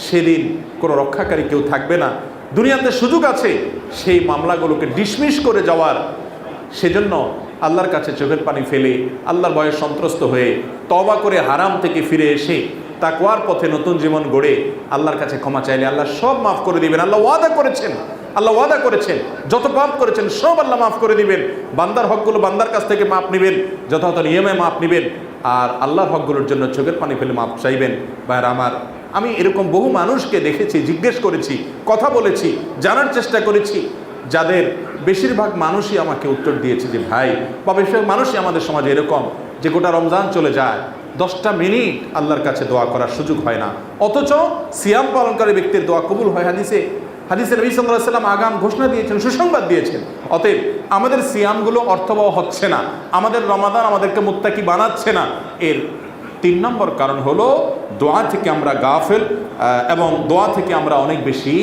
সেদিন কোনো রক্ষাকারী কেউ থাকবে না। দুনিয়াতে সুযোগ আছে সেই মামলাগুলোকে ডিসমিস করে যাওয়ার। সেজন্য আল্লাহর কাছে চোখের পানি ফেলে আল্লাহর ভয়ে সন্ত্রস্ত হয়ে তওবা করে হারাম থেকে ফিরে এসে তাকওয়ার পথে নতুন জীবন গড়ে আল্লাহর কাছে ক্ষমা চাইলে আল্লাহ সব মাফ করে দিবেন। আল্লাহ ওয়াদা করেছেন যত পাপ করেছেন সব আল্লাহ মাফ করে দিবেন। বান্দার হকগুলো বান্দার কাছ থেকে মাপ নেবেন, যথাযথ নিয়মে মাপ নেবেন, আর আল্লাহর হকগুলোর জন্য চোখের পানি ফেলে মাপ চাইবেন। ভাইরা আমার, আমি এরকম বহু মানুষকে দেখেছি, জিজ্ঞেস করেছি, কথা বলেছি, জানার চেষ্টা করেছি, যাদের বেশিরভাগ মানুষই আমাকে উত্তর দিয়েছে যে ভাই, বা বেশিরভাগ মানুষই আমাদের সমাজে এরকম যে গোটা রমজান চলে যায়, 10টা মিনিট আল্লাহর কাছে দোয়া করার সুযোগ হয় না, অথচ সিয়াম পালনকারী ব্যক্তির দোয়া কবুল হয়। হাদিসে নবী সাল্লাল্লাহু আলাইহি ওয়াসাল্লাম আগাম ঘোষণা দিয়েছেন, সুসংবাদ দিয়েছেন। অতএব আমাদের সিয়ামগুলো অর্থবহ হচ্ছে না, আমাদের রমাদান আমাদেরকে মুত্তাকি বানাচ্ছে না। এর 3 নম্বর কারণ হলো দোয়া থেকে আমরা গাফেল, এবং দোয়া থেকে আমরা অনেক বেশি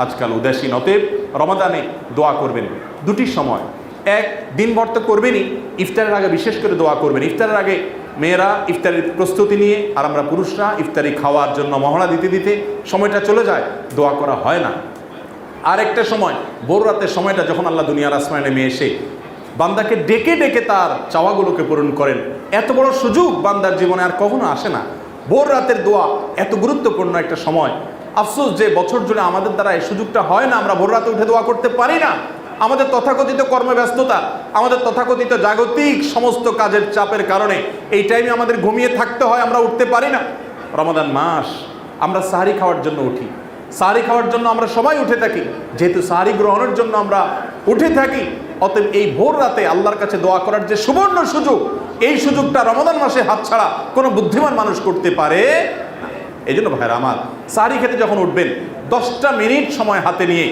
আজকাল উদাসীন। অতএব রমাদানে দোয়া করবেন দুটি সময়, এক দিনভর তো করবেনই, ইফতারের আগে বিশেষ করে দোয়া করবেন। ইফতারের আগে মেয়েরা ইফতারের প্রস্তুতি নিয়ে, আর আমরা পুরুষরা ইফতারি খাওয়ার জন্য মহড়া দিতে দিতে সময়টা চলে যায়, দোয়া করা হয় না। আর একটা সময় ভোর রাতের সময়টা, যখন আল্লাহ দুনিয়ার আসমানে নেমে এসে বান্দাকে ডেকে ডেকে তার চাওয়াগুলোকে পূরণ করেন, এত বড় সুযোগ বান্দার জীবনে আর কখনো আসে না। ভোর রাতের দোয়া এত গুরুত্বপূর্ণ একটা সময়। আফসোস যে বছর জুড়ে আমাদের দ্বারা এই সুযোগটা হয় না, আমরা ভোর রাতে উঠে দোয়া করতে পারি না। আমাদের তথাকথিত কর্মব্যস্ততা, আমাদের তথাকথিত জাগতিক সমস্ত কাজের চাপের কারণে এই টাইমে আমাদের ঘুমিয়ে থাকতে হয়, আমরা উঠতে পারি না। রমাদান মাস আমরা সাহারি খাওয়ার জন্য উঠি, সাহারি খাওয়ার জন্য আমরা সবাই উঠে থাকি, যেহেতু সাহারি গ্রহণের জন্য আমরা উঠে থাকি। অতএব এই ভোর রাতে আল্লাহর কাছে দোয়া করার যে সুবর্ণ সুযোগ, এই সুযোগটা রমাদান মাসে হাতছাড়া কোনো বুদ্ধিমান মানুষ করতে পারে না। এই জন্য ভাইরা আমার, সাহারি খেতে যখন উঠবেন 10টা মিনিট সময় হাতে নিয়ে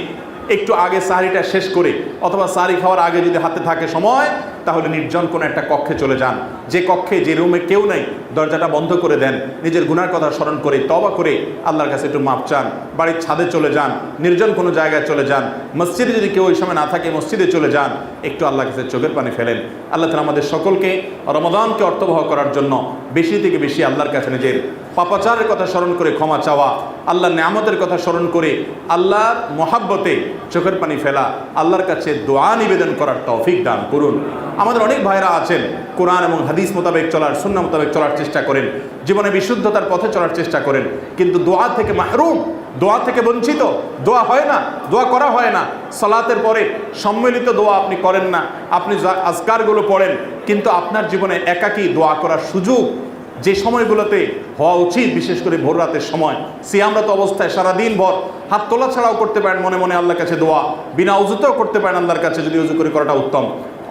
একটু আগে সাহারিটা শেষ করে, অথবা সাহারি খাওয়ার আগে যদি হাতে থাকে সময়, তাহলে নির্জন কোনো একটা কক্ষে চলে যান, যে কক্ষে যে রুমে কেউ নেই দরজাটা বন্ধ করে দেন, নিজের গুনার কথা স্মরণ করে তওবা করে আল্লাহর কাছে একটু মাপ চান, বাড়ির ছাদে চলে যান, নির্জন কোনো জায়গায় চলে যান, মসজিদে যদি কেউ ওই সময় না থাকে মসজিদে চলে যান, একটু আল্লাহর কাছে চোখের পানি ফেলেন। আল্লাহ তাআলা আমাদের সকলকে রমাদানকে অর্থবহ করার জন্য বেশি থেকে বেশি আল্লাহর কাছে নিজের পাপাচারের কথা স্মরণ করে ক্ষমা চাওয়া, আল্লাহর নেয়ামতের কথা স্মরণ করে আল্লাহর মহাব্বতে চোখের পানি ফেলা, আল্লাহর কাছে দোয়া নিবেদন করার তৌফিক দান করুন। আমাদের অনেক ভাইরা আছেন কোরআন এবং হাদিস মোতাবেক চলার, সুন্নাহ মোতাবেক চলার চেষ্টা করেন, জীবনে বিশুদ্ধতার পথে চলার চেষ্টা করেন, কিন্তু দোয়া থেকে মাহরুম, দোয়া থেকে বঞ্চিত, দোয়া হয় না, দোয়া করা হয় না। সালাতের পরে সম্মিলিত দোয়া আপনি করেন না, আপনি আজকারগুলো পড়েন, কিন্তু আপনার জীবনে একাকী দোয়া করার সুযোগ যে সময়গুলোতে হওয়া উচিত, বিশেষ করে ভোর রাতের সময়, সিয়ামরত অবস্থায় সারাদিন ভর হাত তোলা ছাড়াও করতে পারেন মনে মনে আল্লাহর কাছে দোয়া, বিনা উজুতেও করতে পারেন আল্লাহর কাছে, যদি উজু করে করাটা উত্তম।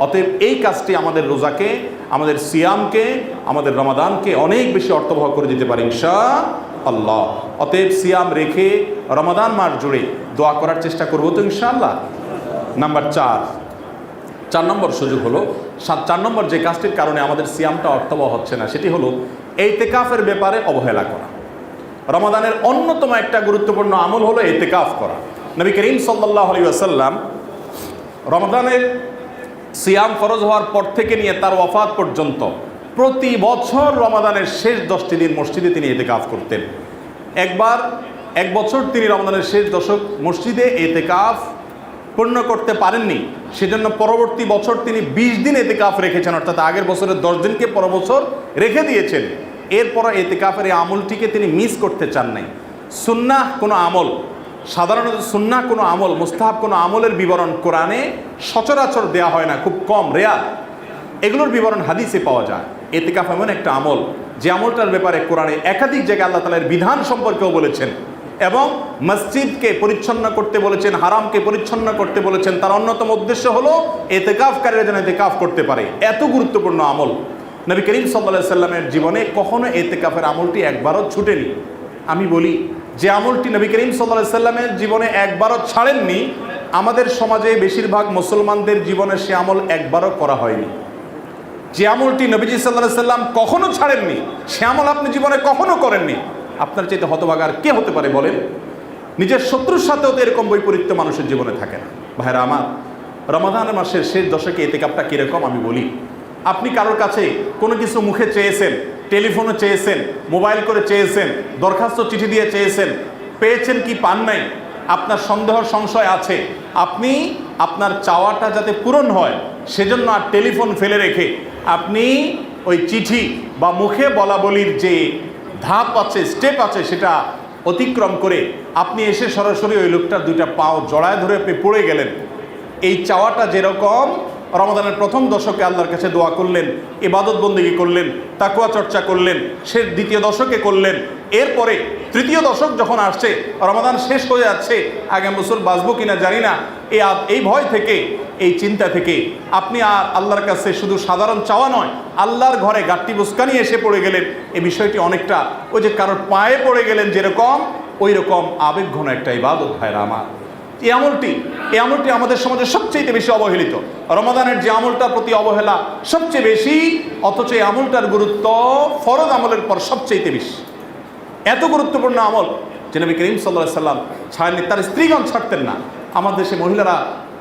অতএব এই কাজটি আমাদের রোজাকে, আমাদের সিয়ামকে, আমাদের রমাদানকে অনেক বেশি অর্থবহ করে দিতে পারে ইনশাআল্লাহ। অতএব সিয়াম রেখে রমাদান মাস জুড়ে দোয়া করার চেষ্টা করবো তো ইনশাআল্লাহ। নাম্বার 4 নম্বর সুযোগ হলো, 4 নম্বর যে কাজটির কারণে আমাদের সিয়ামটা অর্থবহ হচ্ছে না, সেটি হলো ইতিকাফের ব্যাপারে অবহেলা করা। রমাদানের অন্যতম একটা গুরুত্বপূর্ণ আমল হলো ইতিকাফ করা। নবী করিম সাল্লাল্লাহু আলাইহি ওয়াসাল্লাম রমাদানের সিয়াম ফরজ হওয়ার পর থেকে নিয়ে তার ওয়াফাত পর্যন্ত প্রতি বছর রমাদানের শেষ 10টি দিন মসজিদে তিনি ইতিকাফ করতেন। এক বছর তিনি রমাদানের শেষ দশক মসজিদে ইতিকাফ পূর্ণ করতে পারেননি, সেজন্য পরবর্তী বছর তিনি 20 দিন ইতিকাফ রেখেছেন, অর্থাৎ আগের বছরের 10 দিনকে পর বছর রেখে দিয়েছেন। এরপর ইতিকাফের এই আমলটিকে তিনি মিস করতে চান নাই। সুন্নাহ কোনো আমল, সাধারণত সুন্নাহ কোনো আমল, মুস্তাহাব কোনো আমলের বিবরণ কোরআনে সচরাচর দেয়া হয় না, খুব কম, রেয়ার। এগুলোর বিবরণ হাদিসে পাওয়া যায়। ইতিকাফ এমন একটা আমল যে আমলটার ব্যাপারে কোরআনে একাধিক জায়গায় আল্লাহ তাআলার বিধান সম্পর্কেও বলেছেন এবং মসজিদকে পরিচ্ছন্ন করতে বলেছেন, হারামকে পরিচ্ছন্ন করতে বলেছেন। তার অন্যতম উদ্দেশ্য হলো ইতিকাফকারীরা যেন ইতিকাফ করতে পারে। এত গুরুত্বপূর্ণ আমল নবী করিম সাল্লাল্লাহু আলাইহি সাল্লামের জীবনে কখনো ইতিকাফের আমলটি একবারও ছুটেনি। আমি বলি, যে আমলটি নবী করিম সাল্লাল্লাহু আলাইহি সাল্লামের জীবনে একবারও ছাড়েননি, আমাদের সমাজে বেশিরভাগ মুসলমানদের জীবনে সে আমল একবারও করা হয়নি। যে আমলটি নবীজি সাল্লাল্লাহু আলাইহি সাল্লাম কখনো ছাড়েননি, সে আমল আপনি জীবনে কখনো করেননি, আপনার চাইতে হতভাগার কে হতে পারে বলেন? নিজের শত্রুর সাথেও তো এরকম বৈপরীত্য মানুষের জীবনে থাকে না। ভাইরা আমার, রমাদান মাসের শেষ দশকে ইতিকাফটা কীরকম আমি বলি। আপনি কারোর কাছে কোনো কিছু মুখে চেয়েছেন, টেলিফোনে চেয়েছেন, মোবাইল করে চেয়েছেন, দরখাস্ত চিঠি দিয়ে চেয়েছেন, পেয়েছেন কি পান নাই, আপনার সন্দেহ সংশয় আছে, আপনি আপনার চাওয়াটা যাতে পূরণ হয় সেজন্য আর টেলিফোন ফেলে রেখে আপনি ওই চিঠি বা মুখে বলা বলির যে ধাপ আছে, স্টেপ আছে, সেটা অতিক্রম করে আপনি এসে সরাসরি ওই লোকটার 2টা পাও জড়ায় ধরে আপনি পড়ে গেলেন। এই চাওয়াটা যেরকম রমাদানের প্রথম দশকে আল্লাহর কাছে দোয়া করলেন, ইবাদত বন্দেগী করলেন, তাকওয়া চর্চা করলেন, সে দ্বিতীয় দশকে করলেন, এরপরে তৃতীয় দশক যখন আসছে, রমাদান শেষ হয়ে যাচ্ছে, আগামী বছর বাঁচবো কিনা জানি না, এই ভয় থেকে, এই চিন্তা থেকে আপনি আর আল্লাহর কাছে শুধু সাধারণ চাওয়া নয়, আল্লাহর ঘরে গাঁটটি বুসকানি এসে পড়ে গেলেন। এই বিষয়টি অনেকটা ওই যে কারোর পায়ে পড়ে গেলেন যেরকম, ওই রকম আবেগঘন একটা ইবাদত। ভাইরা আমার, এই আমলটি আমাদের সমাজে সবচেয়ে বেশি অবহেলিত। রমাদানের যে আমলটার প্রতি অবহেলা সবচেয়ে বেশি, অথচ এই আমলটার গুরুত্ব ফরজ আমলের পর সবচেয়ে বেশি। এত গুরুত্বপূর্ণ আমল যে নবী করিম সাল্লাল্লাহু আলাইহি সাল্লাম ছাড়েননি, তার স্ত্রীগণ ছাড়তেন না। আমাদের দেশে মহিলারা,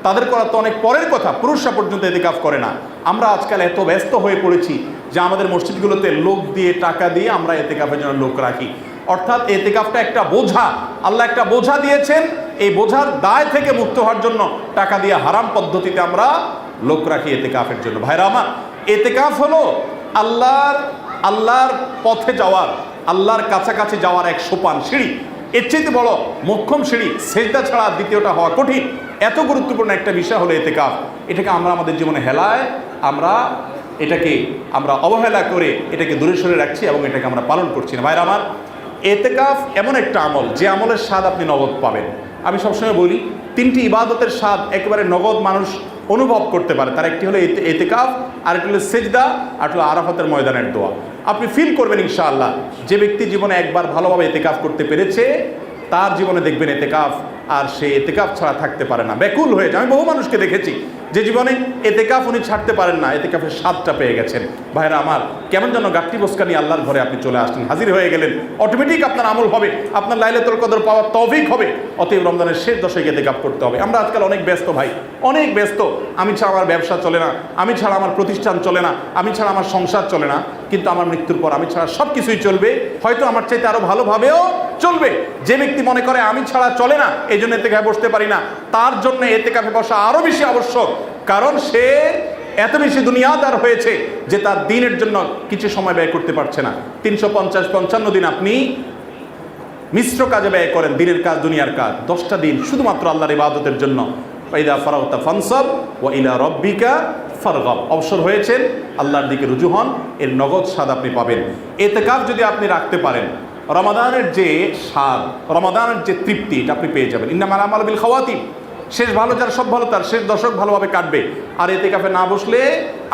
তাদের করা তো অনেক পরের কথা, পুরুষরা পর্যন্ত ইতিকাফ করে না। আমরা আজকাল এত ব্যস্ত হয়ে পড়েছি যে আমাদের মসজিদগুলোতে লোক দিয়ে, টাকা দিয়ে আমরা ইতিকাফের জন্য লোক রাখি। অর্থাৎ ইতিকাফটা একটা বোঝা, আল্লাহ একটা বোঝা দিয়েছেন, এই বোঝার দায় থেকে মুক্ত হওয়ার জন্য টাকা দিয়ে হারাম পদ্ধতিতে আমরা লোক রাখি ইতিকাফের জন্য। ভাইরা আমার, ইতিকাফ হলো আল্লাহর পথে যাওয়ার, আল্লাহর কাছাকাছি যাওয়ার এক সোপান, সিঁড়ি। এর চাইতে বড় মোক্ষম সিঁড়ি সেজদা ছাড়া দ্বিতীয়টা হওয়া কঠিন। এত গুরুত্বপূর্ণ একটা বিষয় হলো ইতিকাফ। এটাকে আমরা আমাদের জীবনে হেলায়, এটাকে আমরা অবহেলা করে এটাকে দূরে সরে রাখছি এবং এটাকে আমরা পালন করছি না। ভাইরা আমার, ইতিকাফ এমন একটা আমল যে আমলের স্বাদ আপনি নগদ পাবেন। আমি সবসময় বলি, 3টি ইবাদতের স্বাদ একেবারে নগদ মানুষ অনুভব করতে পারে। তার একটি হলো ইতিকাফ, আরেকটি হলো সেজদা, আর হলো আরাফাতের ময়দানের দোয়া। আপনি ফিল করবেন ইনশাআল্লাহ, যে ব্যক্তি জীবনে একবার ভালোভাবে ইতিকাফ করতে পেরেছে, তার জীবনে দেখবেন ইতিকাফ আর সে এতেকাফ ছাড়া থাকতে পারে না, ব্যাকুল হয়ে যায়। আমি বহু মানুষকে দেখেছি যে জীবনে এতেকাফ উনি ছাড়তে পারেন না, এতেকাফের স্বাদটা পেয়ে গেছেন। ভাইরা আমার, কেমন যেন গাঠটি বসকা নিয়ে আল্লাহর ঘরে আপনি চলে আসলেন, হাজির হয়ে গেলেন, অটোমেটিক আপনার আমল হবে, আপনার লাইলাতুল কদর পাওয়ার তৌফিক হবে। অতএব রমজানের শেষ দশকে এতেকাফ করতে হবে। আমরা আজকাল অনেক ব্যস্ত ভাই, অনেক ব্যস্ত। আমি ছাড়া আমার ব্যবসা চলে না, আমি ছাড়া আমার প্রতিষ্ঠান চলে না, আমি ছাড়া আমার সংসার চলে না, কিন্তু আমার মৃত্যুর পর আমি ছাড়া সব কিছুই চলবে, হয়তো আমার চাইতে আরো ভালোভাবেও চলবে। যে ব্যক্তি মনে করে আমি ছাড়া চলে না, এই জন্য এতেকাফে বসতে পারি না, তার জন্য এতেকাফে বসা আরো বেশি আবশ্যক। কারণ সে এত বেশি দুনিয়াদার হয়েছে যে তার দিনের জন্য কিছু সময় ব্যয় করতে পারছে না। 350-55 দিন আপনি মিশ্র কাজে ব্যয় করেন, দিনের কাজ দুনিয়ার কাজ। 10টা দিন শুধুমাত্র আল্লাহর ইবাদতের জন্য। ফাইদা ফারাগতা ফানসাব ওয়া ইলা রাব্বিকা ফারগাব। অবসর হয়েছেন, আল্লাহর দিকে রুজু হন, এর নগদ স্বাদ আপনি পাবেন। এতেকাফ যদি আপনি রাখতে পারেন, রমাদানের যে স্বাদ, রমাদানের যে তৃপ্তি, এটা আপনি পেয়ে যাবেন। ইন্নামাল আমালু বিল খাওয়াতিম। শেষ ভালো যার সব ভালো তার, শেষ দশক ভালোভাবে কাটবে। আর এতেকাফে না বসলে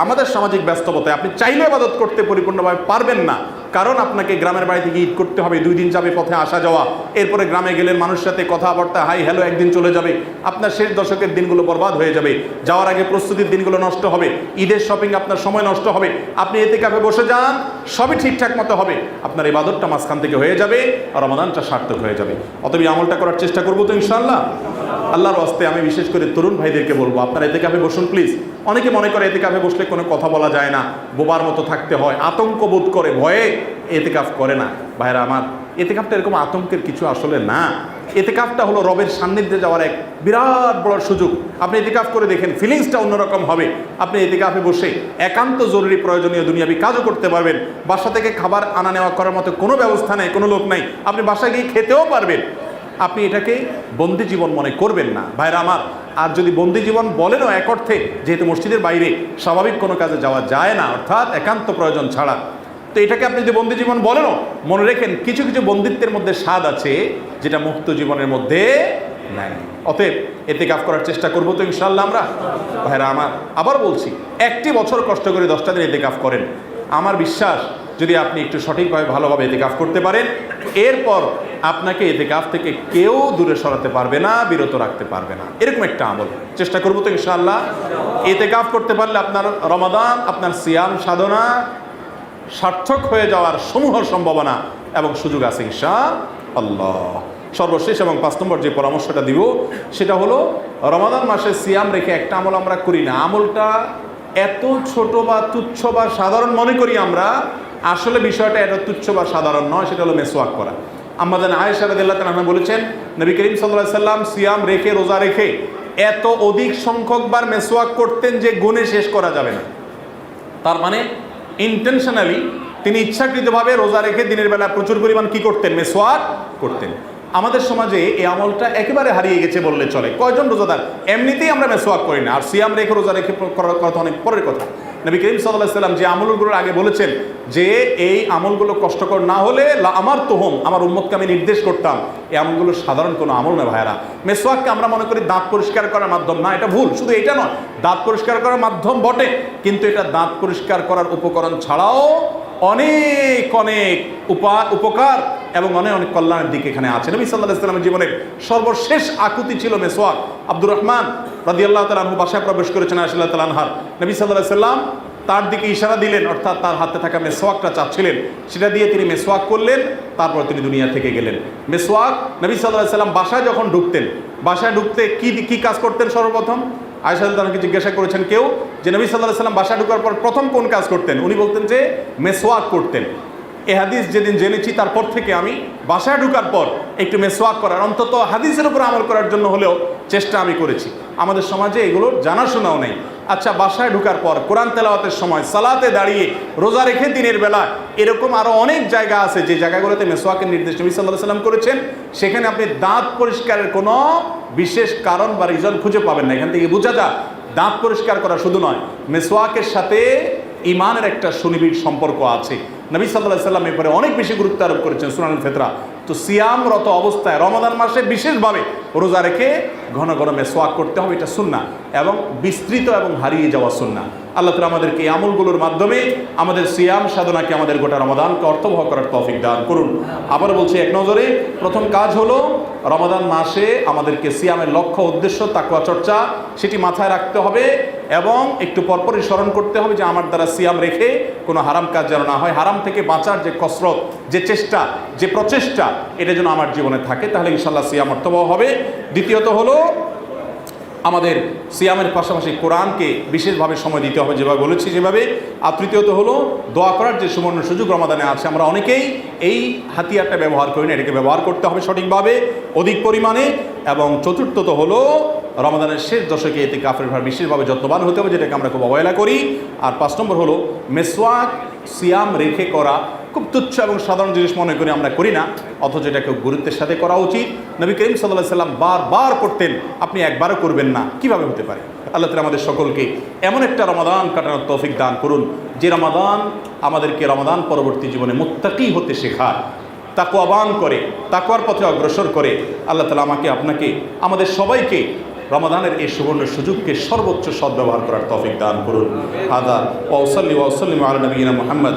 আমাদের সামাজিক ব্যস্ততায় আপনি চাইলে ইবাদত করতে পরিপূর্ণভাবে পারবেন না। কারণ আপনাকে গ্রামের বাড়ি থেকে ঈদ করতে হবে, 2 দিন যাবে পথে আসা যাওয়া, এরপরে গ্রামে গেলেন মানুষের সাথে কথাবার্তা, হাই হ্যালো, একদিন চলে যাবে। আপনার শেষ দশকের দিনগুলো বরবাদ হয়ে যাবে, যাওয়ার আগে প্রস্তুতির দিনগুলো নষ্ট হবে, ঈদের শপিং আপনার সময় নষ্ট হবে। আপনি এতেকাফে বসে যান, সবই ঠিকঠাক মতো হবে, আপনার ইবাদতটা মাঝখান থেকে হয়ে যাবে, আর রমাদানটা সার্থক হয়ে যাবে। অতএব আমলটা করার চেষ্টা করবো তো ইনশাআল্লাহ। আল্লাহর ওয়াস্তে আমি বিশেষ করে তরুণ ভাইদেরকে বলবো, আপনারা এতেকাফে বসুন প্লিজ। অনেকে মনে করে এতেকাফে বসলে কোনো কথা বলা যায় না, বোবার মতো থাকতে হয়, আতঙ্ক বোধ করে, ভয়ে এতেকাফ করে না। ভাইরা আমার, এতেকাফটা এরকম আতঙ্কের কিছু আসলে না। এতেকাফটা হলো রবের সান্নিধ্যে যাওয়ার এক বিরাট বড় সুযোগ। আপনি এতেকাফ করে দেখেন, ফিলিংসটা অন্যরকম হবে। আপনি এতেকাফে বসে একান্ত জরুরি প্রয়োজনীয় দুনিয়াবি কাজও করতে পারবেন। বাসা থেকে খাবার আনা নেওয়া করার মতো কোনো ব্যবস্থা নেই, কোনো লোক নাই, আপনি বাসায় গিয়ে খেতেও পারবেন। আপনি এটাকে বন্দি জীবন মনে করবেন না ভাইরা আমার। আর যদি বন্দি জীবন বলেনও এক অর্থে, যেহেতু মসজিদের বাইরে স্বাভাবিক কোনো কাজে যাওয়া যায় না, অর্থাৎ একান্ত প্রয়োজন ছাড়া, তো এটাকে আপনি যদি বন্দি জীবন বলেনও, মনে রেখেন কিছু কিছু বন্দিত্বের মধ্যে স্বাদ আছে যেটা মুক্ত জীবনের মধ্যে নাই। অতএব এতেকাফ করার চেষ্টা করবো তো ইনশাআল্লাহ আমরা। ভাইরা আমার, আবার বলছি, 1টি বছর কষ্ট করে 10টা দিন এতেকাফ করেন, আমার বিশ্বাস যদি আপনি একটু সঠিকভাবে ভালোভাবে এতেকাফ করতে পারেন, এরপর আপনাকে এতেকাফ থেকে কেউ দূরে সরাতে পারবে না, বিরত রাখতে পারবে না। এরকম একটা আমল চেষ্টা করবো তো ইনশাআল্লাহ। এতেকাফ করতে পারলে আপনার রমাদান, আপনার সিয়াম সাধনা সার্থক হয়ে যাওয়ার সমূহ সম্ভাবনা এবং সুযোগ আছে ইনশাআল্লাহ। সর্বশেষ এবং 5 নম্বর যে পরামর্শটা দিব সেটা হলো, রমাদান মাসে সিয়াম রেখে একটা আমল আমরা করি না, আমলটা এত ছোট বা তুচ্ছ বা সাধারণ মনে করি আমরা, আসলে বিষয়টা এত তুচ্ছ বা সাধারণ নয়। সেটা হলো মেসওয়াক করা। আমাদের আয়েশা রাদিয়াল্লাহু তাআলা বলেছেন, নবী করিম সাল্লাল্লাহু আলাইহি সাল্লাম সিয়াম রেখে, রোজা রেখে এত অধিক সংখ্যকবার মেসওয়াক করতেন যে গুণে শেষ করা যাবে না। তার মানে ইন্টেনশনালি তিনি ইচ্ছাকৃতভাবে রোজা রেখে দিনের বেলা প্রচুর পরিমাণ কি করতেন? মেসওয়াক করতেন। আমাদের সমাজে এই আমলটা একেবারে হারিয়ে গেছে বললে চলে। কয়জন রোজাদার এমনিতেই আমরা মেসওয়াক করি না, আর সিয়াম রেখে রোজা রেখে করার কথা অনেক পরের কথা। নবী করিম সাল্লাল্লাহু আলাইহি সাল্লাম যে আমলগুলোর আগে বলেছেন যে এই আমলগুলো কষ্টকর না হলে আমার তোহম, আমার উম্মতকে আমি নির্দেশ করতাম, এই আমলগুলো সাধারণ কোনো আমল না ভাইরা। মেসওয়াককে আমরা মনে করি দাঁত পরিষ্কার করার মাধ্যম, না, এটা ভুল। শুধু এটা নয়, দাঁত পরিষ্কার করার মাধ্যম বটে, কিন্তু এটা দাঁত পরিষ্কার করার উপকরণ ছাড়াও অনেক অনেক উপকার এবং অনেক অনেক কল্যাণের দিক এখানে আছে। নবী সাল্লাল্লাহু আলাইহি ওয়াসাল্লামের জীবনের সর্বশেষ আকুতি ছিল মেসওয়াক। আব্দুর রহমান রাদিয়াল্লাহু তাআলা আনহু বাসায় প্রবেশ করেছেন আয়েশা রাদিয়াল্লাহু তাআলা আনহার। নবী সাল্লাল্লাহু আলাইহি ওয়াসাল্লাম তার দিকে ইশারা দিলেন, অর্থাৎ তার হাতে থাকা মেসওয়াকটা চাচ্ছিলেন, সেটা দিয়ে তিনি মেসওয়াক করলেন, তারপর তিনি দুনিয়া থেকে গেলেন। মেসওয়াক নবী সাল্লাল্লাহু আলাইহি ওয়াসাল্লাম বাসায় যখন ঢুকতেন, বাসায় ঢুকতে কি কাজ করতেন? সর্বপ্রথম আয়েশা রাদিয়াল্লাহু তাআলাকে জিজ্ঞাসা করেছেন কেউ যে নবী সাল্লাল্লাহু আলাইহি ওয়াসাল্লাম বাসায় ঢোকার পর প্রথম কোন কাজ করতেন? উনি বলতেন যে মেসওয়াক করতেন। এই হাদিস যেদিন জেনেছি তারপর থেকে আমি বাসায় ঢোকার পর একটু মেসওয়াক করার, অন্তত হাদিসের উপর আমল করার জন্য হলেও চেষ্টা আমি করেছি। আমাদের সমাজে এগুলোর জানাশোনাও নেই। আচ্ছা, বাসায় ঢোকার পর কোরআন তেলাওয়াতের সময়, সালাতে দাঁড়িয়ে, রোজা রেখে দিনের বেলা, এরকম আরও অনেক জায়গা আছে যে জায়গাগুলোতে মেসওয়াকের নির্দেশ নবী সাল্লাল্লাহু আলাইহি ওয়াসাল্লাম করেছেন। সেখানে আপনি দাঁত পরিষ্কারের কোনো বিশেষ কারণ বা রিজন খুঁজে পাবেন না। এখান থেকে বোঝা যায় দাঁত পরিষ্কার করা শুধু নয়, মেসওয়াকের সাথে ইমানের একটা সুনিবিড় সম্পর্ক আছে। নবী সাল্লাল্লাহু আলাইহি ওয়াসাল্লাম এরপরে অনেক বেশি গুরুত্ব আরোপ করেছেন সুনানুল ফিতরা। তো সিয়ামরত অবস্থায় রমাদান মাসে বিশেষভাবে রোজা রেখে ঘন ঘন মেসওয়াক করতে হবে, এটা সুন্নাহ এবং বিস্তৃত এবং হারিয়ে যাওয়া সুন্নাহ। আল্লাহ তাআলা আমাদেরকে এই আমলগুলোর মাধ্যমে আমাদের সিয়াম সাধনাকে, আমাদের গোটা রমাদানকে অর্থবহ করার তৌফিক দান করুন। আবার বলছি এক নজরে, প্রথম কাজ হলো রমাদান মাসে আমাদেরকে সিয়ামের লক্ষ্য, উদ্দেশ্য, তাকওয়া চর্চা সেটি মাথায় রাখতে হবে এবং একটু পরপরই স্মরণ করতে হবে যে আমার দ্বারা সিয়াম রেখে কোনো হারাম কাজ যেন না হয়। হারাম থেকে বাঁচার যে কসরত, যে চেষ্টা, যে প্রচেষ্টা, এটা যেন আমার জীবনে থাকে, তাহলে ইনশাল্লাহ সিয়াম অর্থবহ হবে। দ্বিতীয়ত হলো আমাদের সিয়ামের পাশাপাশি কোরআনকে বিশেষভাবে সময় দিতে হবে, যেভাবে বলেছি যেভাবে। আর তৃতীয়ত হলো দোয়া করার যে সুবর্ণ সুযোগ রমাদানে আছে, আমরা অনেকেই এই হাতিয়ারটা ব্যবহার করি না, এটাকে ব্যবহার করতে হবে সঠিকভাবে, অধিক পরিমাণে। এবং চতুর্থত হলো রমাদানের শেষ দশকে ইতিকাফের ভার বিশেষভাবে যত্নবান হতে হবে, যেটাকে আমরা খুব অবহেলা করি। আর 5 নম্বর হলো মেসওয়াক সিয়াম রেখে করা খুব তুচ্ছ এবং সাধারণ জিনিস মনে করি আমরা করি না, অথচ এটা খুব গুরুত্বের সাথে করা উচিত। নবী করিম সাল্লাল্লাহু আলাইহি সাল্লাম বারবার করতেন, আপনি একবারও করবেন না, কিভাবে হতে পারে? আল্লাহ তাআলা আমাদের সকলকে এমন একটা রমাদান কাটানোর তৌফিক দান করুন, যে রমাদান আমাদেরকে রমাদান পরবর্তী জীবনে মুত্তাকি হতে শেখায়, তাকওয়াবান করে, তাকওয়ার পথে অগ্রসর করে। আল্লাহ তাআলা আমাকে, আপনাকে, আমাদের সবাইকে রমাদানের এই সুবর্ণ সুযোগকে সর্বোচ্চ সদ্ব্যবহার করার তৌফিক দান করুন। হাদা ওয়া সাল্লি ওয়া সাল্লিমু আলা নবিয়িনা মুহাম্মদ।